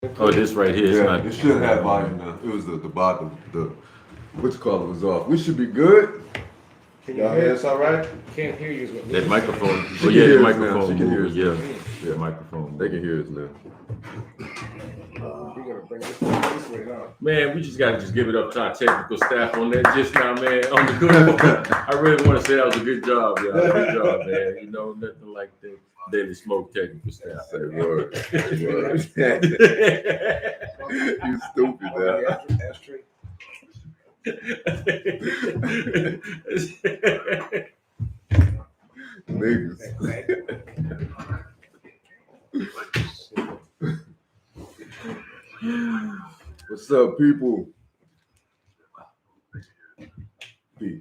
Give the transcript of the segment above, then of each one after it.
Oh, this right here. It's Yeah, not. it should have volume now. It was the bottom, the what you call it was off. We should be good. Can you Y'all hear hear us us all right? Can't hear you. Is what That Luke microphone. She Oh can yeah, the hear us now. microphone She can hear moving. us Yeah, now. yeah, microphone. They can hear us now. We're gonna bring this way now. Man, we just gotta give it up to our technical staff on that just now, man. On the good one. I really want to say that was a good job, y'all. Good job, man. You know, nothing like the Daily Smoke technical staff. Say word. Say word. You stupid now. Ashtray. Niggas. What's up, people? P.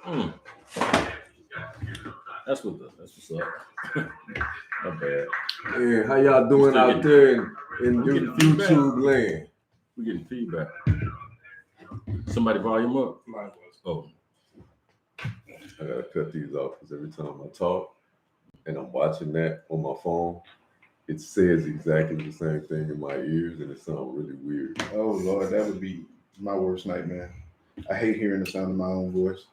Mm. That's what's up. Not bad. Yeah, how y'all doing out there in we getting YouTube land? We getting feedback. Somebody volume up. Mine was. Oh, I gotta cut these off because every time I talk and I'm watching that on my phone, it says exactly the same thing in my ears and it sounds really weird. Oh Lord, that would be my worst nightmare. I hate hearing the sound of my own voice.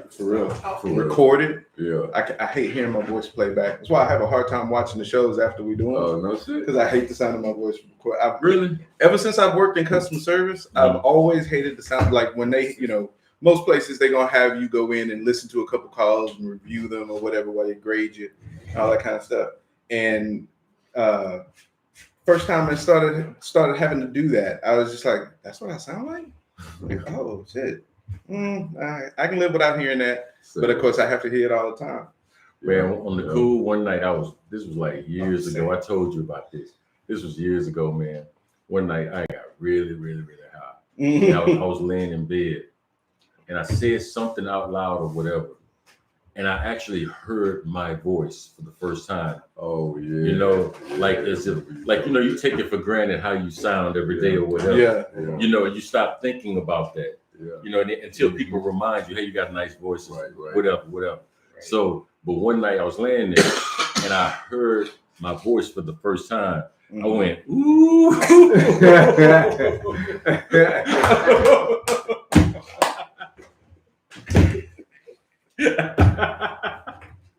For real. For real. Recorded. Yeah. I hate hearing my voice play back. That's why I have a hard time watching the shows after we do them. Oh, no shit. Because I hate the sound of my voice. really? Ever since I've worked in customer service, I've always hated the sound. Like when they, most places they're gonna have you go in and listen to a couple calls and review them or whatever while they grade you, all that kind of stuff. And first time I started having to do that, I was just like, "That's what I sound like." Like, oh shit. I can live without hearing that, but of course I have to hear it all the time. Man, on the cool one night, this was like years ago. I told you about this. This was years ago, man. One night I got really, really, really high. And I was laying in bed and I said something out loud or whatever. And I actually heard my voice for the first time. Oh yeah. Like as if you take it for granted how you sound every day or whatever. Yeah. You stop thinking about that. Yeah. Until people remind you, hey, you got a nice voice, Right. whatever. Right. So, but one night I was laying there and I heard my voice for the first time. I went, ooh.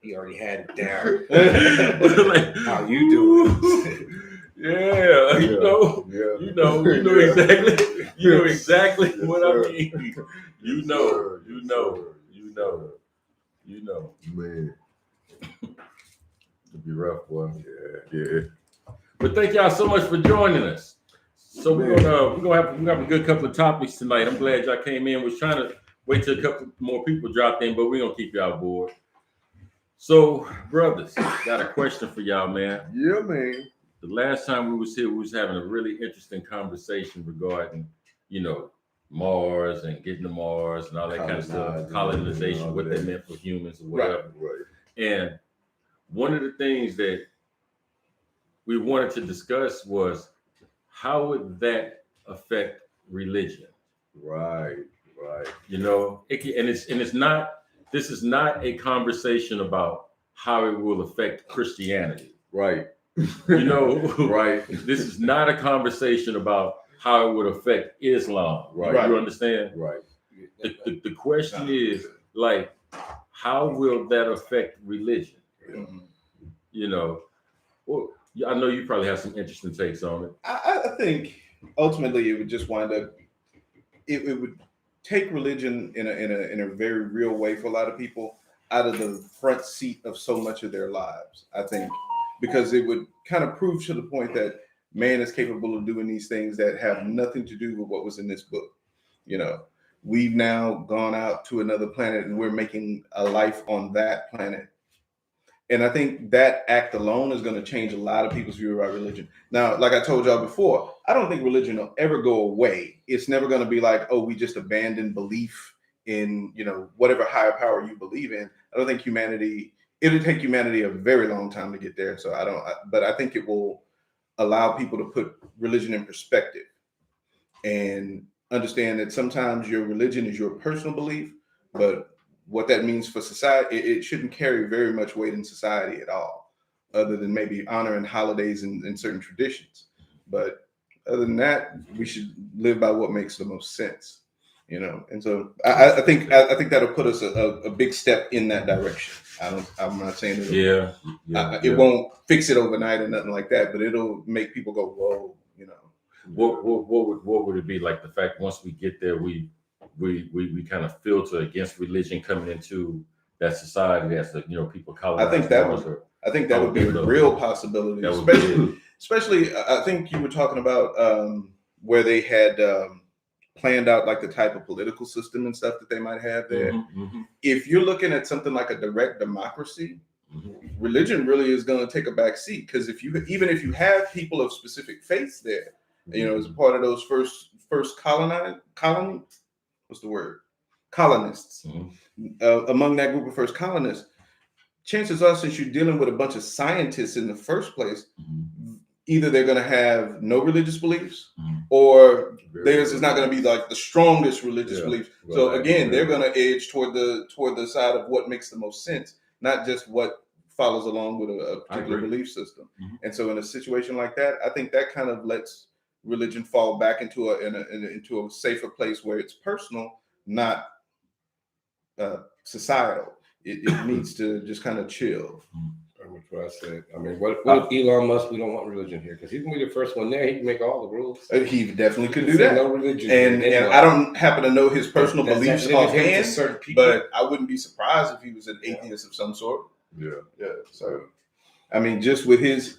He already had it down. Like, How you doing? Yeah, you know exactly what I mean. You know. Man. It'd be rough, boy. Yeah. But thank y'all so much for joining us. So we're gonna have a good couple of topics tonight. I'm glad y'all came in. Was trying to wait till a couple more people dropped in, but we're gonna keep y'all bored. So, brothers, got a question for y'all, man. Yeah, man. The last time we was here, we was having a really interesting conversation regarding, Mars and getting to Mars and all that kind of stuff, colonization, what that meant for humans or whatever. Right. And one of the things that we wanted to discuss was how would that affect religion? Right. This is not a conversation about how it will affect Christianity. Right. Right. This is not a conversation about how it would affect Islam. Right. You understand? Right. The question is like, how will that affect religion? Well, I know you probably have some interesting takes on it. I think ultimately it would just wind up. It would take religion in a very real way for a lot of people out of the front seat of so much of their lives. I think because it would kind of prove to the point that man is capable of doing these things that have nothing to do with what was in this book. We've now gone out to another planet and we're making a life on that planet. And I think that act alone is going to change a lot of people's view about religion. Now, like I told y'all before, I don't think religion will ever go away. It's never going to be like, oh, we just abandoned belief in, whatever higher power you believe in. I don't think it'll take humanity a very long time to get there. So but I think it will allow people to put religion in perspective and understand that sometimes your religion is your personal belief, but what that means for society, it shouldn't carry very much weight in society at all. other than maybe honoring holidays and certain traditions. But other than that, we should live by what makes the most sense, you know. And so I think that'll put us a big step in that direction. I'm not saying it won't fix it overnight or nothing like that, but it'll make people go, whoa, you know. What would it be like? The fact once we get there, we kind of filter against religion coming into that society as the people colonize. I think that would be a real possibility, especially I think you were talking about where they had planned out like the type of political system and stuff that they might have there. Mm-hmm. If you're looking at something like a direct democracy, religion really is going to take a back seat, because even if you have people of specific faiths there, as a part of those first colonists, among that group of first colonists, chances are, since you're dealing with a bunch of scientists in the first place, either they're going to have no religious beliefs, or theirs is not going to be like the strongest religious beliefs. So again, they're going to edge toward the side of what makes the most sense, not just what follows along with a particular belief system. And so in a situation like that, I think that kind of lets religion fall back into a safer place where it's personal, not societal. It needs to just kind of chill. Pretty much what I said. I mean, what if Elon Musk? We don't want religion here, because he's gonna be the first one there. He can make all the rules. He definitely could do that. No religion. And I don't happen to know his personal beliefs offhand, but I wouldn't be surprised if he was an atheist of some sort. Yeah. So, I mean, just with his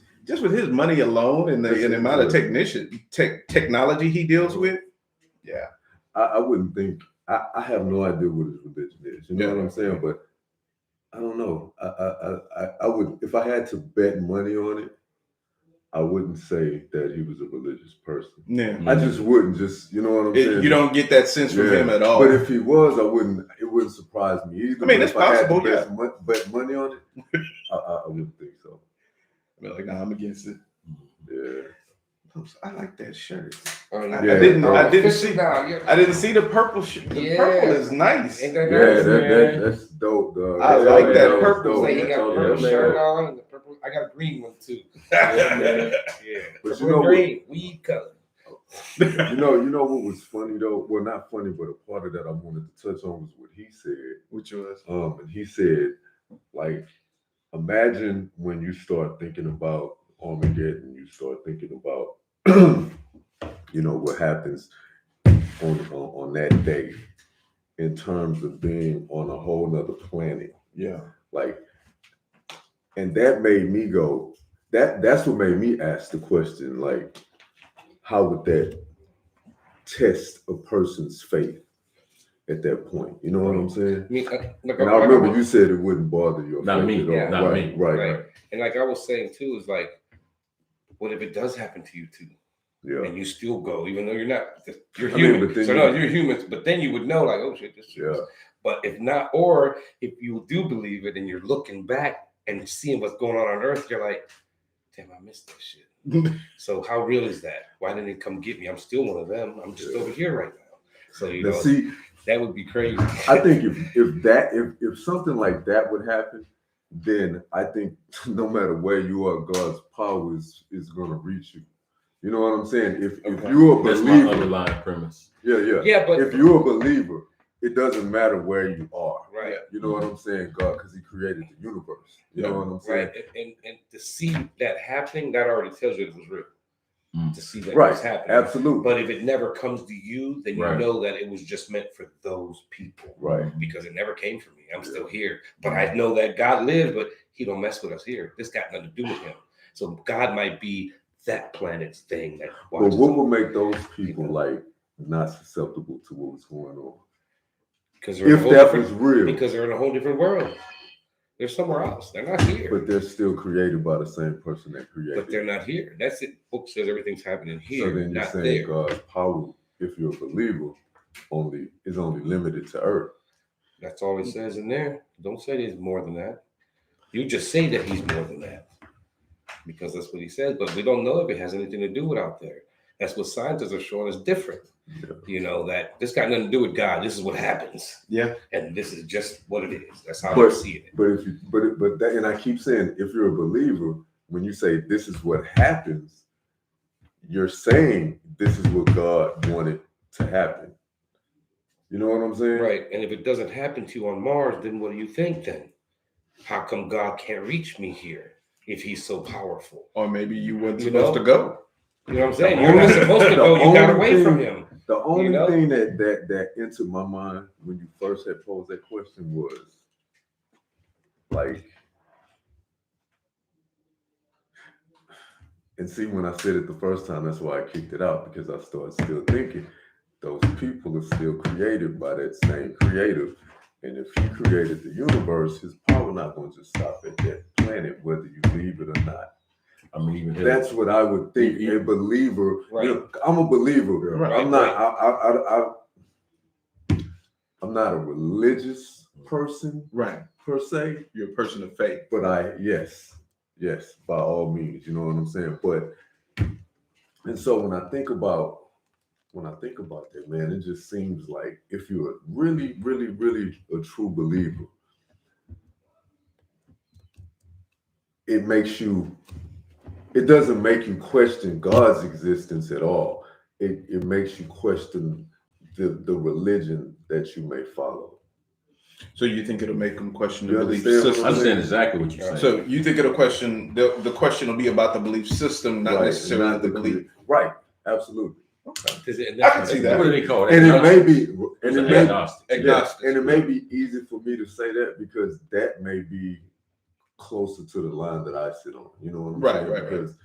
money alone and the amount of technology he deals with, I wouldn't think. I have no idea what his religion is. You know what I'm saying? But I don't know. I would, if I had to bet money on it, I wouldn't say that he was a religious person. Yeah. I just wouldn't. You know what I'm saying? You don't get that sense from him at all. But if he was, it wouldn't surprise me either. I mean, it's possible. If I had to bet money on it, I wouldn't think so. I'd be like, nah, I'm against it. Yeah. I like that shirt. I didn't see the purple shirt. The purple is nice. That's dope, dog. I like that purple. Like, you got a purple shirt on and the purple. I got a green one too. Yeah. But green, weed color. You know what was funny though? Well, not funny, but a part of that I wanted to touch on was what he said. Which was? And he said, like, imagine when you start thinking about Armageddon, you start thinking about what happens on that day in terms of being on a whole nother planet. Yeah. Like, and that made me go, that's what made me ask the question, like, how would that test a person's faith at that point? You know what I'm saying? And I remember you said it wouldn't bother your not faith me, at all. not me. Right. And like I was saying too, is like, what if it does happen to you too? Yeah. And you still go, even though you're human. You're human, but then you would know, like, oh shit, this shit. Yeah. But if not, or if you do believe it and you're looking back and seeing what's going on Earth, you're like, damn, I missed that shit. So how real is that? Why didn't it come get me? I'm still one of them. I'm just over here right now. So that would be crazy. I think if something like that would happen, then I think no matter where you are, God's power is going to reach you. You know what I'm saying? If you're a believer, that's my underlying premise. Yeah. But if you're a believer, it doesn't matter where you are. Right. You know what I'm saying? God, because He created the universe. You know what I'm saying? Right. And to see that happening, that already tells you it was real. To see that right. was happening. Absolutely. But if it never comes to you, then you know that it was just meant for those people. Right. Because it never came for me. I'm still here. But I know that God lives, but He don't mess with us here. This got nothing to do with Him. So God might be that planet's thing that watches. But what would make those people like not susceptible to what was going on? Because if that was real. Because they're in a whole different world. They're somewhere else. They're not here. But they're still created by the same person that created. But they're not here. That's it. Book says everything's happening here. So then you're not saying there. God's power, if you're a believer, is only limited to Earth. That's all it says in there. Don't say there's more than that. You just say that He's more than that. Because that's what He says. But we don't know if it has anything to do with out there. That's what scientists are showing us different. You know, that this got nothing to do with God. This is what happens. Yeah. And this is just what it is. That's how But- I see it. But if you, but that, and I keep saying, if you're a believer, when you say this is what happens, you're saying this is what God wanted to happen. You know what I'm saying? Right. And if it doesn't happen to you on Mars, then what do you think then? How come God can't reach me here if he's so powerful? Or maybe you weren't You supposed know? to go. You know what I'm saying? You're not supposed to go. You got away from him. The only know? thing that entered my mind when you first had posed that question was like, and see, when I said it the first time, that's why I kicked it out, because I started still thinking those people are still created by that same creator. And if he created the universe, his power not going to just stop at that planet, whether you believe it or not. I mean, even That's what I would think. A believer, Right. you know, I'm a believer. Right, I'm not. I'm not a religious person Right. per se, You're a person of faith. but yes, by all means, you know what I'm saying. But and so when I think about that, man, it just seems like if you're really, really, really a true believer, it doesn't make you question God's existence at all. It makes you question the religion that you may follow. So you think it'll make them question the You belief understand what system? I understand exactly what you're saying. So you think it'll question the question will be about the belief system, not Right, necessarily not the belief. Right, absolutely. Okay. I can see that. What do they call it? And it may be, It's and an it may, agnostic. Agnostic. and it may be easy for me to say that because that may be closer to the line that I sit on. You know what I'm Right, saying? right, right. Because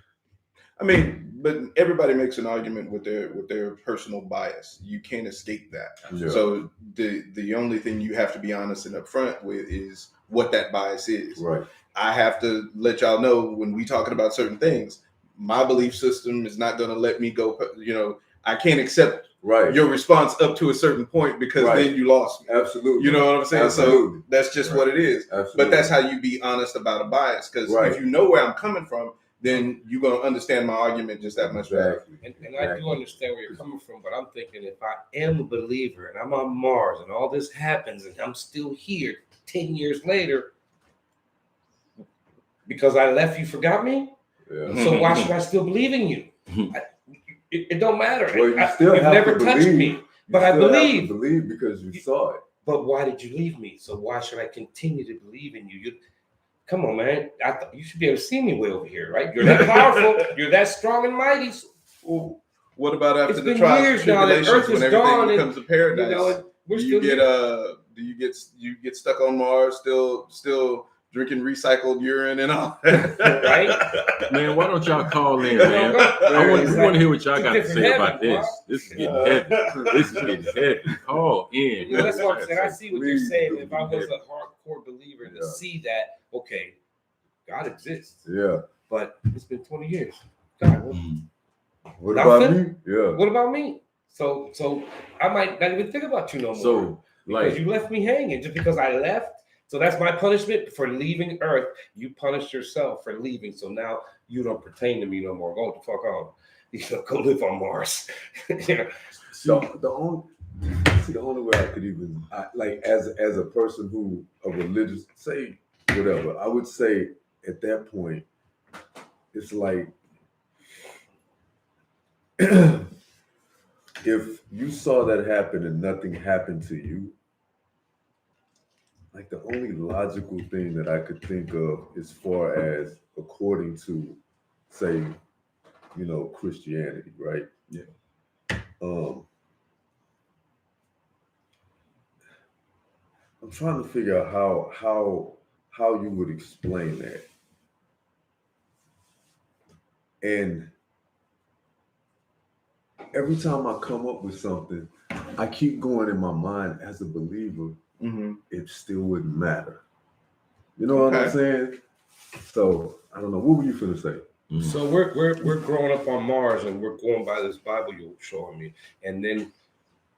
I mean, but everybody makes an argument with their personal bias. You can't escape that. yeah, So the only thing you have to be honest and upfront with is what that bias is. right, I have to let y'all know when we talking about certain things, my belief system is not going to let me go. You know, I can't accept right, your response up to a certain point because Right. then you lost me. absolutely. You know what I'm saying? Absolutely. So that's just Right. what it is. Absolutely. But that's how you be honest about a bias. Because Right. if you know where I'm coming from, then you're going to understand my argument just that much better. Exactly. And I do understand where you're coming from, but I'm thinking if I am a believer and I'm on Mars and all this happens and I'm still here 10 years later, because I left, you forgot me? Yeah. So why should I still believe in you? It don't matter. Well, you still You've have never to touched believe. me, but You I still have to believe. believe because you saw it. But why did you leave me? So why should I continue to believe in you? Come on, man. I thought you should be able to see me way over here, right? You're that powerful. You're that strong and mighty. Well, what about after It's the been trials and years now that tribulations Earth when is everything gone and, becomes a paradise? You know, and we're do still you get here. you get stuck on Mars still drinking recycled urine and all that? Right? Man, why don't y'all call in, No, man? no. I want It's to like hear what y'all two got to different say about heavens, this. This is getting heavy. This is getting heavy. Call in. You know, that's what I'm saying. I see what you're Please saying. do. If I was a hardcore believer to Yeah. see that, okay, God exists, Yeah. but it's been 20 years. God, What about Nothing? me? Yeah. what about me? So I might not even think about you no more. So, Because like, you left me hanging just because I left. So that's my punishment for leaving Earth. You punished yourself for leaving. So now you don't pertain to me no more. Go the fuck on. You know, go live on Mars. Yeah. The only way I could even like as a person who a religious say whatever, I would say at that point it's like if you saw that happen and nothing happened to you, like the only logical thing that I could think of as far as according to say, you know, Christianity, right? Yeah. I'm trying to figure out how you would explain that. And every time I come up with something, I keep going in my mind as a believer, it still wouldn't matter. You know what I'm saying? So I don't know. What were you finna say? So we're growing up on Mars and we're going by this Bible you're showing me. And then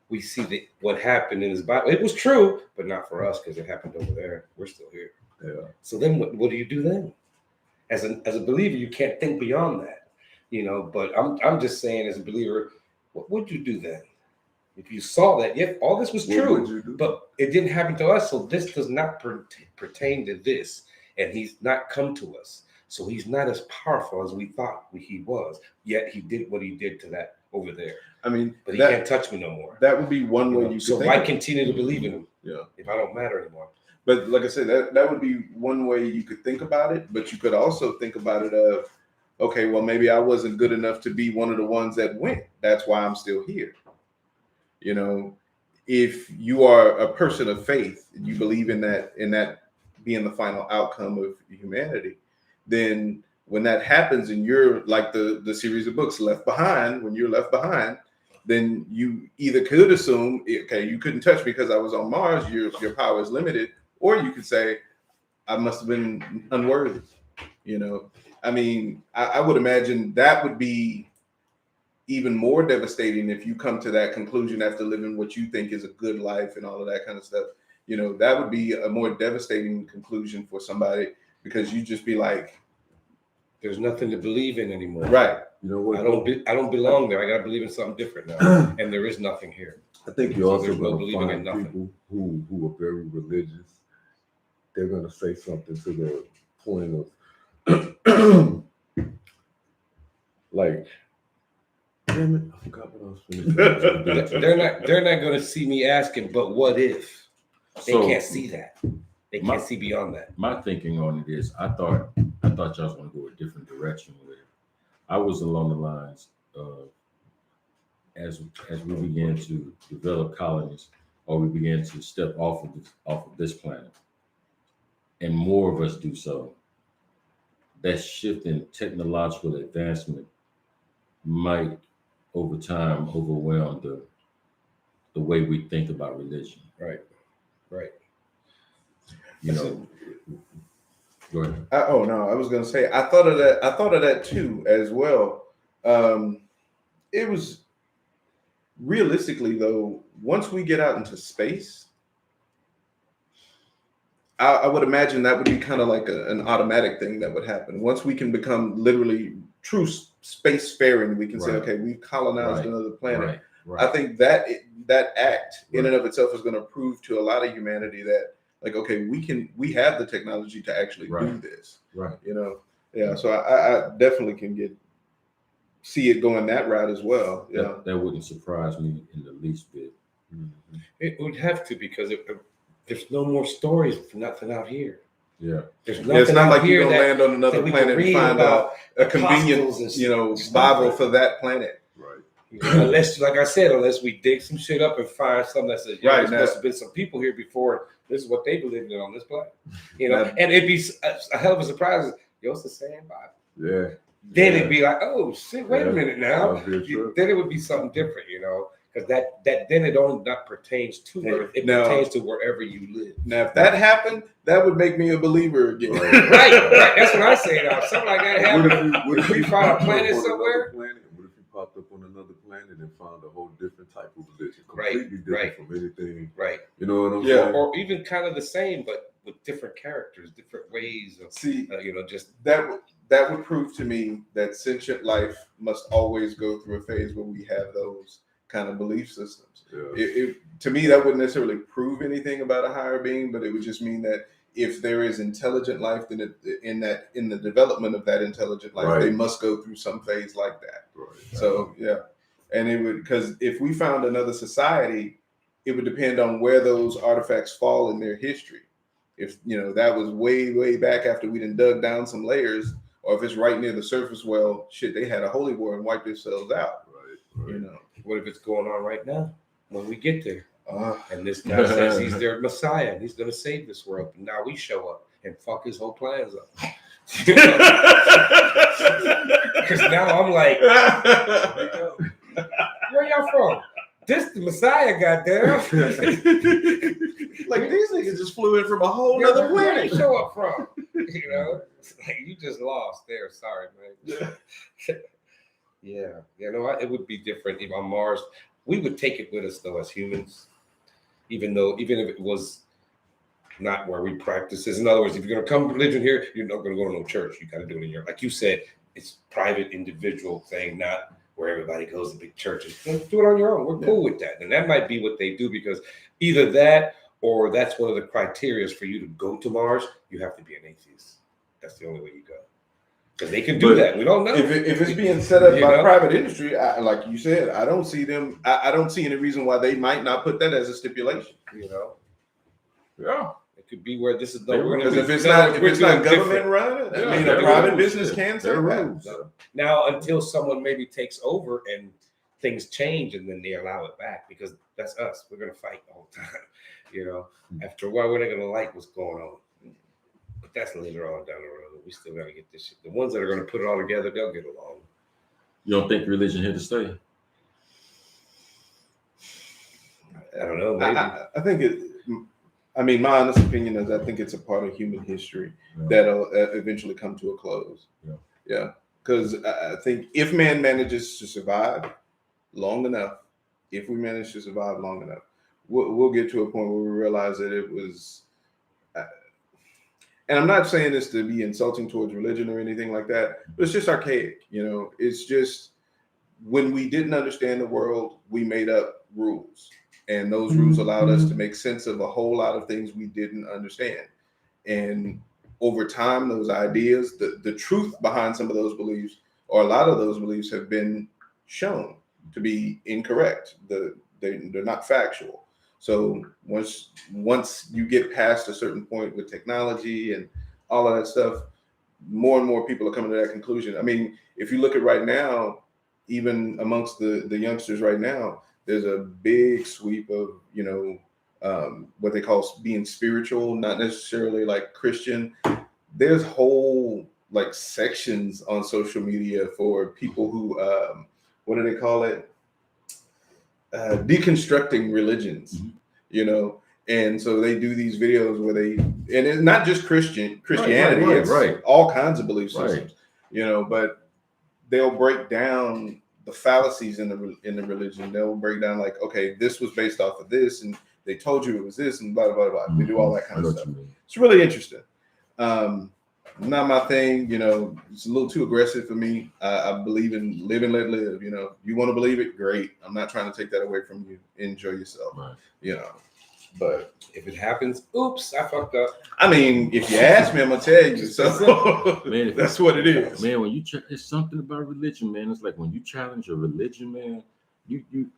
we see what happened in this Bible. It was true, but not for us because it happened over there. We're still here. Yeah. So then what do you do then? As a believer, you can't think beyond that, you know. But I'm just saying, as a believer, what would you do then? If you saw that, if all this was What true, would you do? but it didn't happen to us, so this does not pertain to this, and he's not come to us. So he's not as powerful as we thought he was. Yet he did what he did to that over there. I mean, But he can't touch me no more. That would be one way you could So think why of it. continue to believe in him? Yeah. If I don't matter anymore. But like I said, that would be one way you could think about it. But you could also think about it of, okay, well, maybe I wasn't good enough to be one of the ones that went. That's why I'm still here. You know, if you are a person of faith, you believe in that being the final outcome of humanity, then when that happens and you're like the series of books Left Behind, when you're left behind, then you either could assume, okay, you couldn't touch me because I was on Mars, your power is limited, or you could say, I must have been unworthy. You know, I mean, I would imagine that would be even more devastating if you come to that conclusion after living what you think is a good life and all of that kind of stuff. You know, that would be a more devastating conclusion for somebody, because you just be like, there's nothing to believe in anymore. right. You know what? I don't belong there. I got to believe in something different now, and there is nothing here. I think you're So also there's no going to believing in find nothing. people who are very religious. They're going to say something to the point of like, damn it, I forgot what I was finna say. They're not going to see me asking, but what if? They So, can't see that. They can't see beyond that. My thinking on it is, I thought y'all was going to go a different direction with it. I was along the lines of, as we began to develop colonies, or we began to step off of this planet, and more of us do so, that shift in technological advancement might over time overwhelm the way we think about religion. Right. You know, go ahead. Oh no, I was gonna say I thought of that too as well. It was realistically though, once we get out into space, I would imagine that would be kind of like an automatic thing that would happen. Once we can become literally true spacefaring, we can say, Right. okay, we've colonized Right. another planet. Right. I think that act in Right. and of itself is going to prove to a lot of humanity that, like, okay, we have the technology to actually do Right. this. Right. You know, yeah. So I definitely can see it going that route as well. Yeah. That wouldn't surprise me in the least bit. Mhm. It would have to, because there's no more stories for nothing out here. Yeah. There's Yeah, nothing it's not out like here you're gonna that land on another that we planet can and read find about a convenient, apostles and stuff Bible like for that planet. Right. unless, like I said, unless we dig some shit up and find something that says, yeah, Right, there's now- must have been some people here before. This is what they believed in on this planet. You know, Now- and it'd be a hell of a surprise. Yo, it's the same Bible. Yeah. Then Yeah. it'd be like, oh shit, wait a Yeah. minute now. That would be true. Then it would be something different, you know, because that then it only not pertains to Hey, Earth. It now- pertains to wherever you live. Now, if that happened, that would make me a believer again. Right. That's what I say now. Something like that What happened. if we you found a popped up planet on another somewhere? planet? What if you popped up on another planet and found a whole different type of religion, Right, completely different right. from anything? Right. You know what I'm Yeah. saying? Or even kind of the same, but with different characters, different ways of, See, you know, just that would prove to me that sentient life must always go through a phase where we have those kind of belief systems. Yeah. To me, that wouldn't necessarily prove anything about a higher being, but it would just mean that if there is intelligent life, then in the development of that intelligent life, Right. they must go through some phase like that. Right. So yeah, and it would, because if we found another society, it would depend on where those artifacts fall in their history. If that was way back after we done dug down some layers, or if it's right near the surface, well, shit, they had a holy war and wiped themselves out. Right. what if it's going on right now when we get there? Uh, And this guy says he's their Messiah and he's going to save this world. And now we show up and fuck his whole plans up. Because now I'm like, where y'all from? This the Messiah, goddamn. like these niggas just flew in from a whole Where other where planet. you show up from? You know, it's like you just lost there. Sorry, man. Yeah, it would be different if on Mars. We would take it with us though as humans, even if it was not where we practice this. In other words, if you're going to come to religion here, you're not going to go to no church. You got to do it in your, like you said, it's private, individual thing, not where everybody goes to big churches. Do it on your own. We're cool with that. And that might be what they do, because either that or that's one of the criteria for you to go to Mars. You have to be an atheist. That's the only way you go. Because they can do that. We don't know. If it's being set up by private industry, like you said, I don't see them. I don't see any reason why they might not put that as a stipulation. Yeah. It could be where this is because if it's not government run, I mean, a private business can say that. Now, until someone maybe takes over and things change, and then they allow it back, because that's us. We're gonna fight all the time. After a while, we're not gonna like what's going on. But that's later on down the road. We still gotta get this shit. The ones that are gonna put it all together, they'll get along. You don't think religion here to stay? I don't know. Maybe. I think it. I mean, my honest opinion is I think it's a part of human history that'll eventually come to a close. Yeah. Because I think if man manages to survive long enough, we'll get to a point where we realize that it was. And I'm not saying this to be insulting towards religion or anything like that, but it's just archaic. It's just when we didn't understand the world, we made up rules. And those rules allowed us to make sense of a whole lot of things we didn't understand. And over time, those ideas, the truth behind some of those beliefs, or a lot of those beliefs, have been shown to be incorrect. They're not factual. So once you get past a certain point with technology and all of that stuff, more and more people are coming to that conclusion. I mean, if you look at right now, even amongst the youngsters right now, there's a big sweep of, what they call being spiritual, not necessarily like Christian. There's whole like sections on social media for people who, what do they call it? Deconstructing religions, and so they do these videos where and it's not just Christianity, it's all kinds of belief systems, but they'll break down the fallacies in the religion. They'll break down like, okay, this was based off of this, and they told you it was this, and blah blah blah. They do all that kind of stuff. It's really interesting. Not my thing, it's a little too aggressive for me. I believe in live and let live. You want to believe it, great. I'm not trying to take that away from you. Enjoy yourself, But if it happens, oops, I fucked up. I mean, if you ask me, I'm gonna tell you. So man, that's what it is. Man, when it's something about religion, man. It's like when you challenge your religion, man,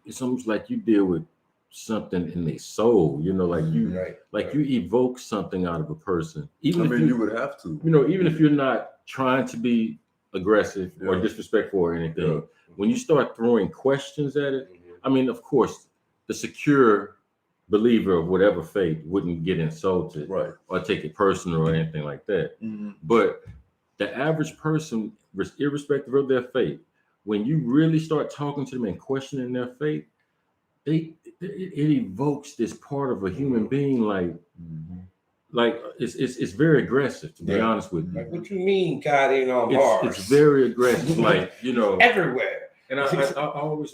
it's almost like you deal with something in their soul, like you evoke something out of a person. Even if you would have to, even if you're not trying to be aggressive or disrespectful or anything, when you start throwing questions at it, I mean, of course, the secure believer of whatever faith wouldn't get insulted or take it personal or anything like that. But the average person, irrespective of their faith, when you really start talking to them and questioning their faith, it evokes this part of a human being, like it's very aggressive, to be honest with you. Like, what you mean God ain't on Mars? It's very aggressive, like everywhere. And I always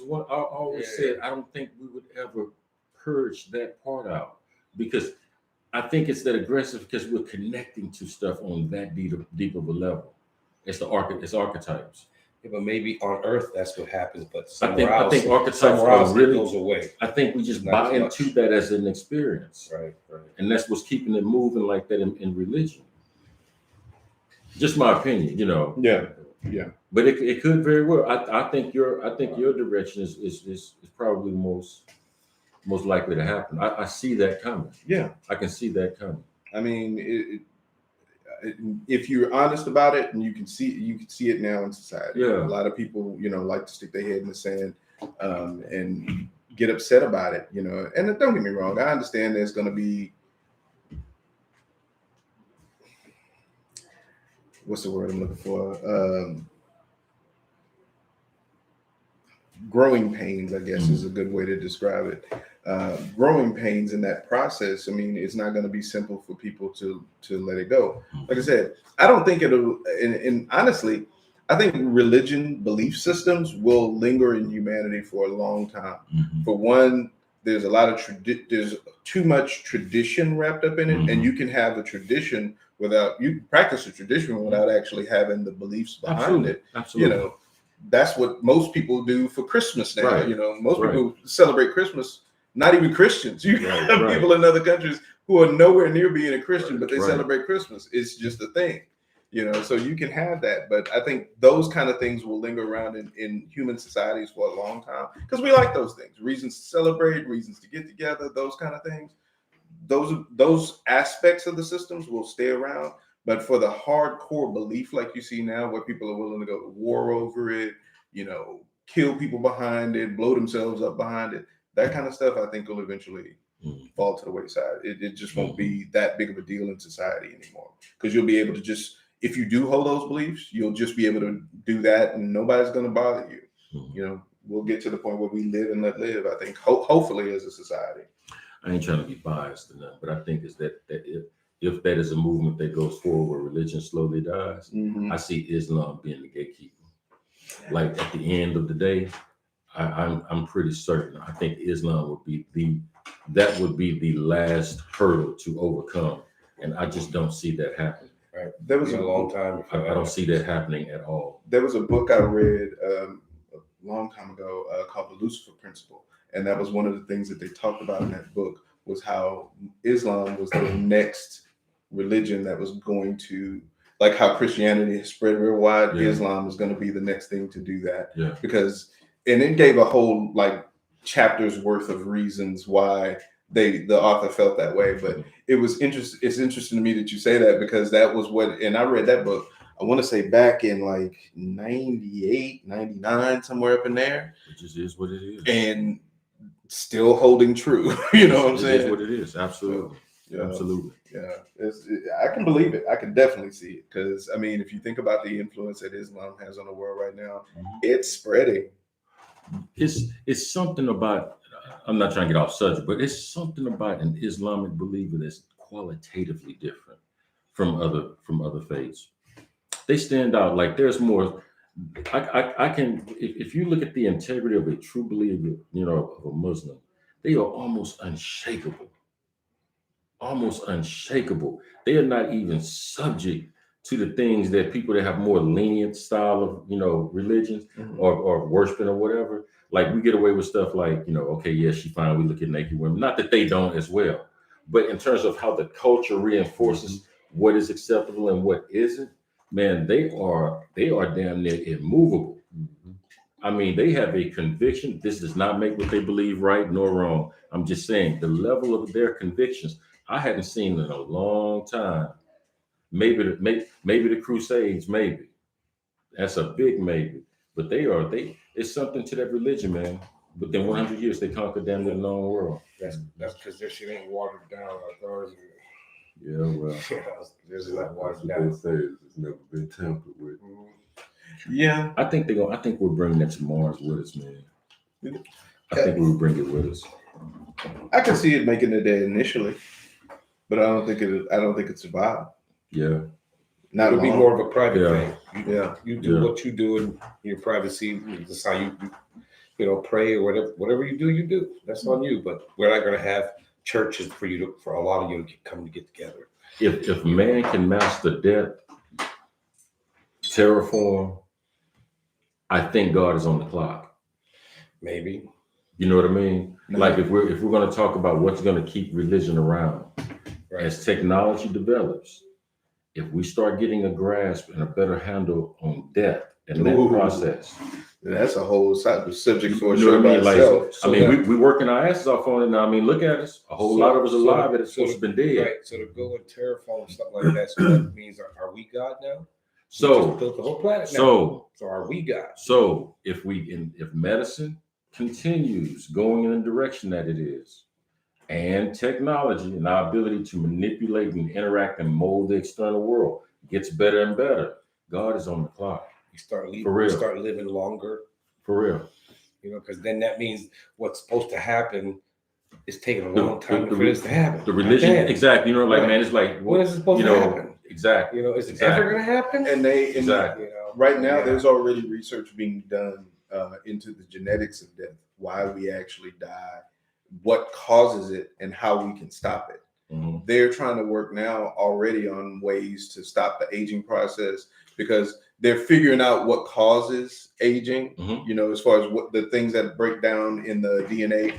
said I don't think we would ever purge that part out, because I think it's that aggressive because we're connecting to stuff on that deep of a level. It's archetypes. Yeah, but maybe on Earth that's what happens, but I think archetypes really goes away. I think we just buy into that as an experience, right? And that's what's keeping it moving like that in religion. Just my opinion, Yeah. But it could very well. I think your direction is probably most likely to happen. I see that coming. Yeah, I can see that coming. I mean, if you're honest about it, and you can see it now in society. Yeah, a lot of people, like to stick their head in the sand and get upset about it. And don't get me wrong, I understand there's going to be, what's the word I'm looking for? Growing pains, I guess, is a good way to describe it. Growing pains in that process. I mean, it's not going to be simple for people to let it go. Like I said, I don't think it'll, and honestly, I think religion, belief systems will linger in humanity for a long time. For one, there's a lot of there's too much tradition wrapped up in it, and you can have a tradition you can practice a tradition without actually having the beliefs behind it. Absolutely. that's what most people do for Christmas now. Right. You know, most Right. people celebrate Christmas. Not even Christians. You Right, have right. people in other countries who are nowhere near being a Christian, but they Right. celebrate Christmas. It's just a thing, you know. So you can have that, but I think those kind of things will linger around in human societies for a long time because we like those things. Reasons to celebrate, reasons to get together, those kind of things. Those aspects of the systems will stay around, but for the hardcore belief like you see now, where people are willing to go to war over it, you know, kill people behind it, blow themselves up behind it, that kind of stuff, I think will eventually fall to the wayside. It just won't be that big of a deal in society anymore because you'll be able to just, if you do hold those beliefs, you'll just be able to do that and nobody's going to bother you. You know, we'll get to the point where we live and let live, I think, hopefully as a society. I ain't trying to be biased or nothing, but I think is that if that is a movement that goes forward where religion slowly dies, I see Islam being the gatekeeper. Like at the end of the day, I'm pretty certain. I think Islam would be the last hurdle to overcome, and I just don't see that happening. Right. There was a long time. I don't see that happening at all. There was a book I read a long time ago called The Lucifer Principle. And that was one of the things that they talked about in that book was how Islam was the next religion that was going to, like how Christianity has spread real wide, Islam is going to be the next thing to do that. Yeah. Because, and it gave a whole like chapter's worth of reasons why the author felt that way. But it's interesting to me that you say that because that was what, and I read that book, I want to say back in like 98, 99, somewhere up in there. It just is what it is. And still holding true. You know what I'm saying? It is what it is. Absolutely. So, absolutely. Yeah. I can believe it. I can definitely see it. Because, I mean, if you think about the influence that Islam has on the world right now, it's spreading. It's something about, I'm not trying to get off subject, but it's something about an Islamic believer that's qualitatively different from other faiths. They stand out. Like there's more. I can, if you look at the integrity of a true believer, you know, of a Muslim, they are almost unshakable. Almost unshakable. They are not even subject to the things that people that have more lenient style of, you know, religions or worshiping or whatever. Like we get away with stuff like, you know, okay, yeah, she fine. We look at naked women. Not that they don't as well, but in terms of how the culture reinforces what is acceptable and what isn't. Man, they are damn near immovable. I mean, they have a conviction. This does not make what they believe right nor wrong. I'm just saying the level of their convictions I hadn't seen in a long time. Maybe the Crusades, maybe. That's a big maybe. But it's something to that religion, man. But then 100 years they conquered damn near the known world. That's because their shit ain't watered down like ours. Yeah, well, There's that's not watered what down. they say. It's never been tampered with. Yeah. I think we're bringing that to Mars with us, man. I think we'll bring it with us. I can see it making it there initially, but I don't think it survived. Yeah. Not It'll be long. more of a private thing. Yeah. You do what you do in your privacy. That's how you know, pray or whatever you do. That's on you. But we're not going to have churches for a lot of you to come to get together. If man can master death, terraform, I think God is on the clock. Maybe. You know what I mean? Like if we're going to talk about what's going to keep religion around, as technology develops, if we start getting a grasp and a better handle on death and that process, that's a whole subject for a you know show what I by mean? Like, itself. I mean, we working our asses off on it now. I mean, look at us. A whole lot of us alive that it's supposed to been dead. Right. So to go and terraform and stuff like that, so that means are we God now? So We just built the whole planet now. So are we God? So if medicine continues going in the direction that it is, and technology and our ability to manipulate and interact and mold the external world gets better and better, God is on the clock. We start living longer. For real. You know, because then that means what's supposed to happen is taking a long time for this to happen. The religion, exactly. You know, like, man, it's like, when is it supposed to happen? Exactly. You know, is it ever going to happen? And you know, right now, there's already research being done into the genetics of death, why we actually die, what causes it, and how we can stop it. they're trying to work now already on ways to stop the aging process because they're figuring out what causes aging, as far as what the things that break down in the DNA.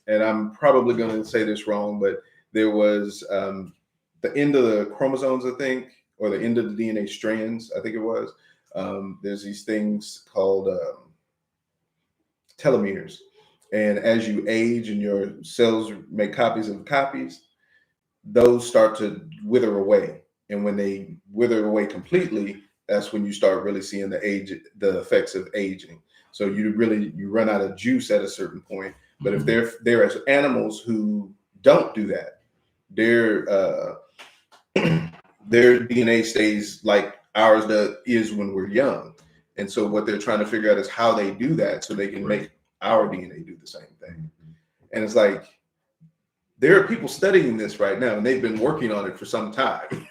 And I'm probably going to say this wrong, but there was the end of the chromosomes, I think, or the end of the DNA strands, I think it was. There's these things called telomeres. And as you age and your cells make copies of copies, those start to wither away. And when they wither away completely, that's when you start really seeing the effects of aging. So you run out of juice at a certain point. But if there are animals who don't do that, their DNA stays like ours is when we're young. And so what they're trying to figure out is how they do that so they can make our DNA do the same thing. And it's like, there are people studying this right now, and they've been working on it for some time.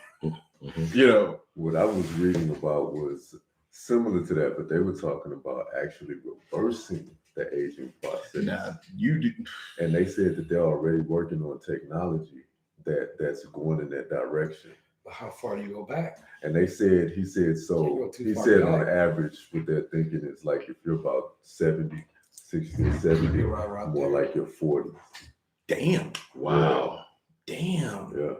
What I was reading about was similar to that, but they were talking about actually reversing the aging process. Nah, you do. And they said that they're already working on technology that's going in that direction. But how far do you go back? And he said on average, what they're thinking is like if you're about 70, 60, 70, more like your 40s. Damn. Wow. Damn. Yeah.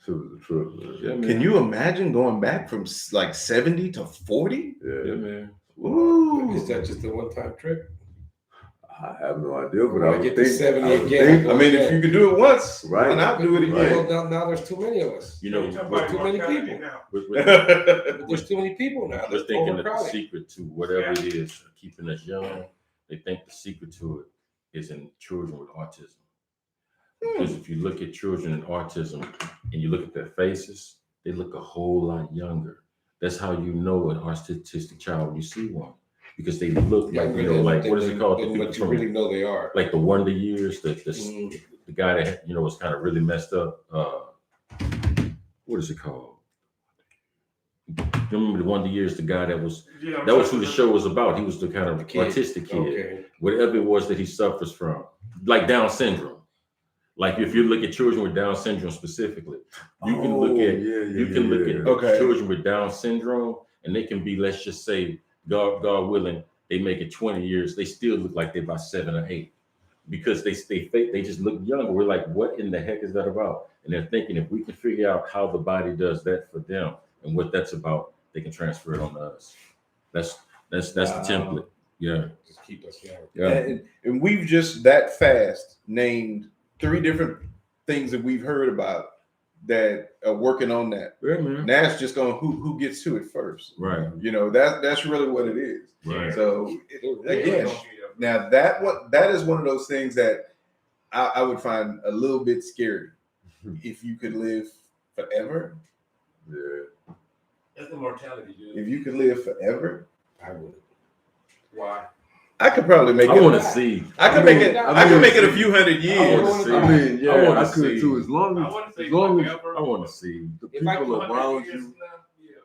So it was a trip, man. Yeah, man. Can you imagine going back from like 70 to 40? Yeah, man. Ooh. Is that just a one-time trip? I have no idea, but When I I get would to think. 70 I would again, think- I mean, if you could do it once, why Right. not do it again? Well, now there's too many of us. You know, There's too many people. we're But there's too many people now. we're That's thinking that the overcrowded. secret to whatever it is keeping us young, they think the secret to it is in children with autism. Because if you look at children in autism and you look at their faces, they look a whole lot younger. That's how you know an autistic child when you see one, because they look like, like what is it called? But you really know they are. Like the Wonder Years, the guy that was kind of really messed up. What is it called? You remember the Wonder Years? The guy that was who the show was about. He was the kind of autistic kid. Okay. Whatever it was that he suffers from, like Down syndrome. Like if you look at children with Down syndrome specifically, you can look at children with Down syndrome, and they can be, let's just say, God willing, they make it 20 years, they still look like they're about 7 or 8 because they just look younger. We're like, what in the heck is that about? And they're thinking if we can figure out how the body does that for them and what that's about, they can transfer it on to us. That's the template. Yeah. Just keep us young. Yeah. And we've just that fast named 3 different things that we've heard about that are working on that. Yeah, man. Now it's just going who gets to it first. Right. That's really what it is. Right. So again, now that is one of those things that I would find a little bit scary. If you could live forever. Yeah. That's the mortality, dude. If you could live forever, I would. Why? I could probably make I it. want to see. I could make it. I could make it a few hundred I years. wanna see. I mean, yeah, I wanna I could see. too. As long I as, want to say as long as forever. I want to see. the If I people could- around you,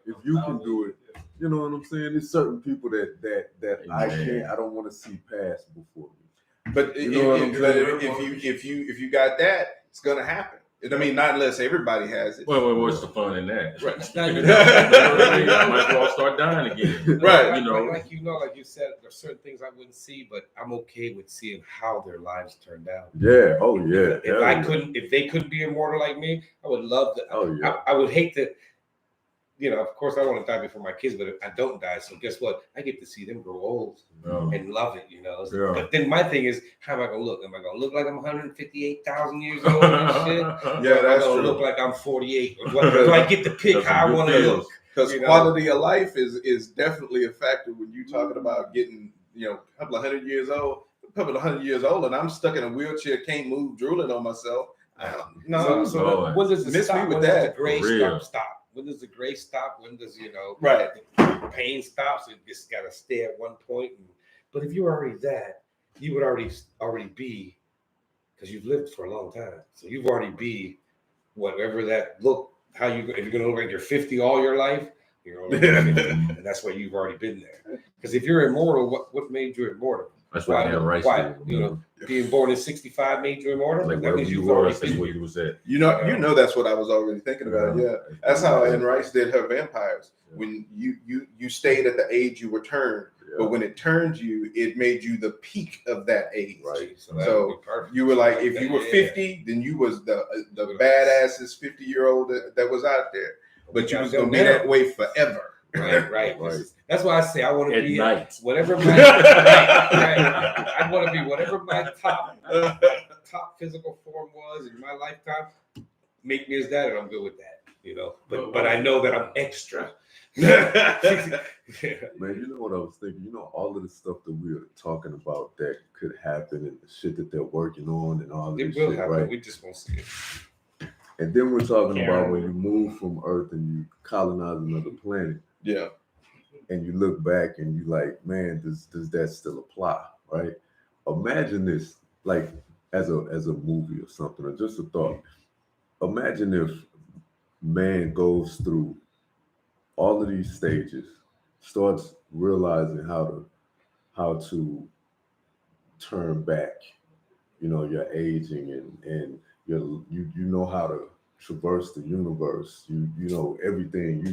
if you can do it, you know what I'm saying? There's certain people that Amen. I don't want to see pass before me. But You know what I'm if you got that, it's gonna happen. I mean, not unless everybody has it. Well, what's the fun in that? Right. It's not You even- know what I mean? I might as well start dying again. Right. You know. like you said, there's certain things I wouldn't see, but I'm okay with seeing how their lives turned out. Yeah. Oh yeah. If they couldn't be immortal like me, I would love to. Oh yeah. I would hate to. Of course, I want to die before my kids, but if I don't die, so guess what? I get to see them grow old and love it. Yeah. But then my thing is, how am I gonna look? Am I gonna look like I'm 158,000 years old and shit? Yeah, Or am I that's gonna true. look like I'm 48? Or what, do I get to pick That's how I some want good to feelings. look? Because You know? quality of life is definitely a factor when you're talking about getting, a couple of 100 years old. A couple of 100 years old, and I'm stuck in a wheelchair, can't move, drooling on myself. Lord. When does it Miss stop? me with When does that. the gray For real. stop? When does the gray stop? When does Right. the pain stop? So you just gotta stay at one point. But if you're already that, you would already be, because you've lived for a long time. So you've already be whatever that look. If you're gonna look like you're 50 all your life, you're gonna look like 50, and that's why you've already been there. Because if you're immortal, what made you immortal? That's what Dan Rice Why? did. You know, being born in '65 made you immortal. like That wherever means you you've were, already that's been. where you was at. You know that's what I was already thinking about. Yeah, that's how Anne Rice did her vampires. When you stayed at the age you were turned, but when it turned you, it made you the peak of that age. Right. So you were like, if you were 50, then you was the badassest 50-year-old that was out there. But you was gonna be that way forever. Right. That's why I say I want to At be night. whatever my right. I want to be whatever my top physical form was in my lifetime. Make me as that, and I'm good with that. You know, but I know that I'm extra. Man, you know what I was thinking? You know, all of the stuff that we were talking about that could happen and the shit that they're working on and all of this It will shit, happen. right? We just won't see it. And then we're talking about when you move from Earth and you colonize another planet. Yeah. And you look back and you like, man, does that still apply, right? Imagine this, like as a movie or something, or just a thought. Imagine if man goes through all of these stages, starts realizing how to turn back, you know, your aging and you know how to traverse the universe, you know everything,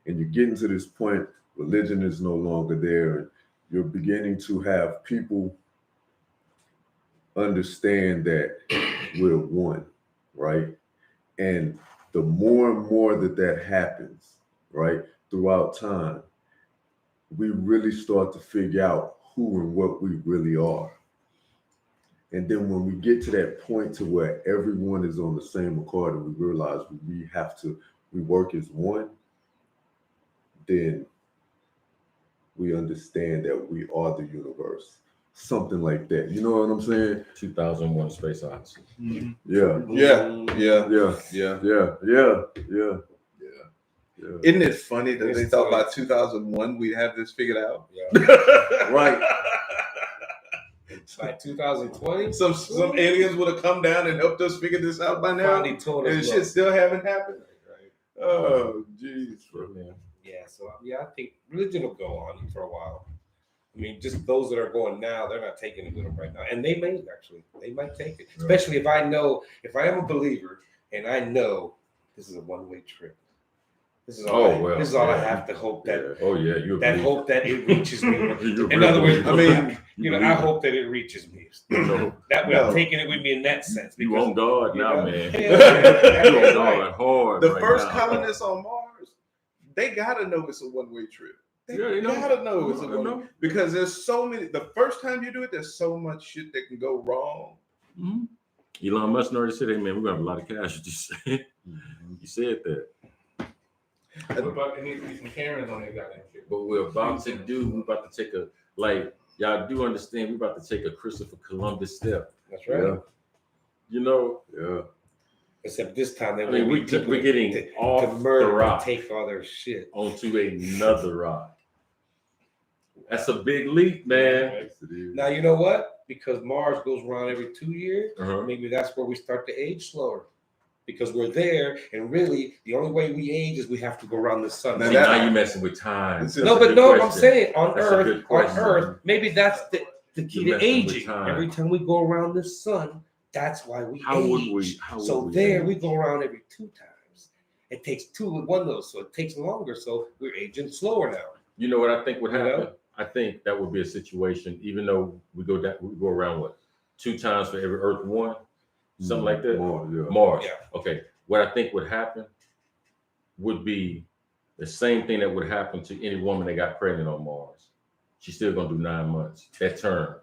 and you're getting to this point, religion is no longer there, and you're beginning to have people understand that we're one, right? And the more and more that happens, right, throughout time, we really start to figure out who and what we really are. And then when we get to that point to where everyone is on the same accord and we realize we work as one, then we understand that we are the universe. Something like that. You know what I'm saying? 2001: Space Odyssey. Yeah. Isn't it funny that they thought by 2001 we'd have this figured out? Yeah. Right. By 2020, Some aliens would have come down and helped us figure this out by now, finally told us. and shit still haven't happened. Right. Oh, jeez. Yeah, so I think religion will go on for a while. I mean, just those that are going now, they're not taking it with them right now, and they might take it, especially if I am a believer and I know this is a one-way trip. This is all I have to hope that. Oh yeah, you. That hope that it reaches me. In In other words, I mean, you I hope that it reaches me. That way, I'm taking it with me in that sense. You on guard now, man. Yeah, You on right. guard hard. The right first now. colonists on Mars, they gotta know it's a one-way trip. They know. Gotta know it's a They one-way know. because there's so many. The first time you do it, there's so much shit that can go wrong. Mm-hmm. Elon Musk already said, "Hey man, we're gonna have a lot of casualties." He said that. What about there needs to be some Karens on that goddamn shit? But we're about to take a, like, y'all do understand, we're about to take a Christopher Columbus step. That's right. You know? Yeah. Except this time I mean, we're getting to off the murder rock and take all their shit. onto another rock. That's a big leap, man. Yes, it is. Now you know what? Because Mars goes around every 2 years, Uh-huh. maybe that's where we start to age slower. Because we're there, and really, the only way we age is we have to go around the sun. Now See, that- now you're messing with time. That's No, a but good no, I'm question. saying on That's a good Earth, question. maybe that's the key You're to messing with aging. time. Every time we go around the sun, that's why we How age. would we? How So would there age? we go around every 2 times. It takes 2 with 1 of those, so it takes longer. So we're aging slower now. You know what I think would You happen? know? I think that would be a situation, even though we go around what 2 times for every Earth one, something like that. More, Mars. Yeah. Okay. What I think would happen would be the same thing that would happen to any woman that got pregnant on Mars. She's still gonna do 9 months. That term,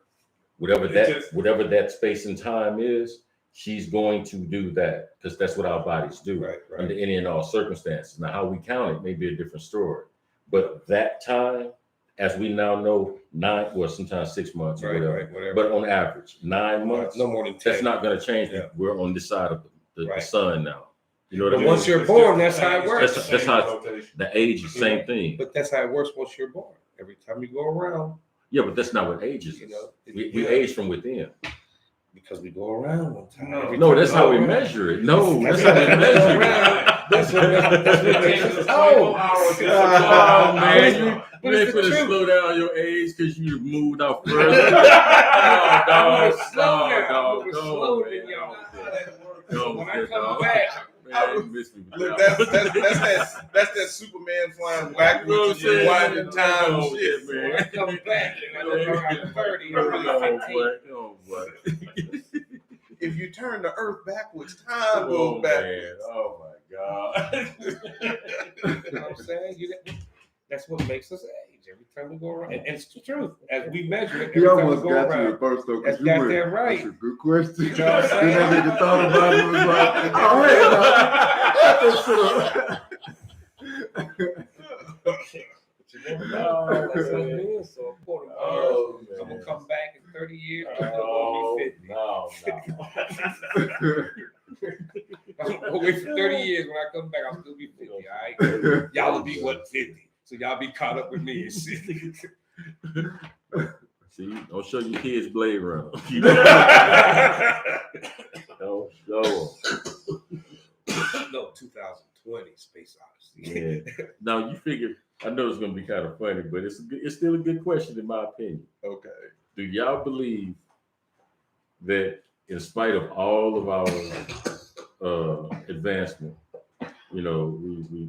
whatever that space and time is, she's going to do that because that's what our bodies do Right. under any and all circumstances. Now, how we count it may be a different story, but that time, as we now know, 9 or sometimes 6 months or whatever. But on average, 9 months. No more than 10. That's not going to change. Yeah. We're on this side of the Right. sun now. You know what But I mean? once you're born, that's how it works. That's how the age is the same thing. But that's how it works once you're born. Every time you go around, Yeah, but that's not what ages you is. know. We age from within. Because we go around one time. Every No, time that's we how go we around. measure it. No, that's how we measure it. That's what makes us old. Oh man, But you it's ain't the finna truth. slow down your age because you moved out further. I'm slow now. I'm slower than y'all. So when I come back, man, you miss me. Look, that's that Superman flying backwards and rewinding time and shit. when I come back and I look around 30, I'm really 15. If you turn the Earth backwards, time goes backwards. Oh my God. You know what I'm saying? That's what makes us age every time we go around. And it's the truth. As we measure it, every He time we almost go got around. you at first though, That's because you went, goddamn right. that's a good question. You know what I'm saying? Then that nigga thought about it and was like, oh, But you never know. That's what it is. So important. Oh, I'm man. gonna come back in 30 years. I'm still Oh, gonna be 50. no. I'm gonna wait for 30 years. When I come back, I'll still be 50. All right. Y'all will be what 50. So y'all be caught up with me and shit. See, don't show your kids Blade Runner. Don't show them. No, 2020 Space Odyssey. Yeah. Now you figure, I know it's gonna be kind of funny, but it's still a good question in my opinion. Okay. Do y'all believe that in spite of all of our advancement, you know,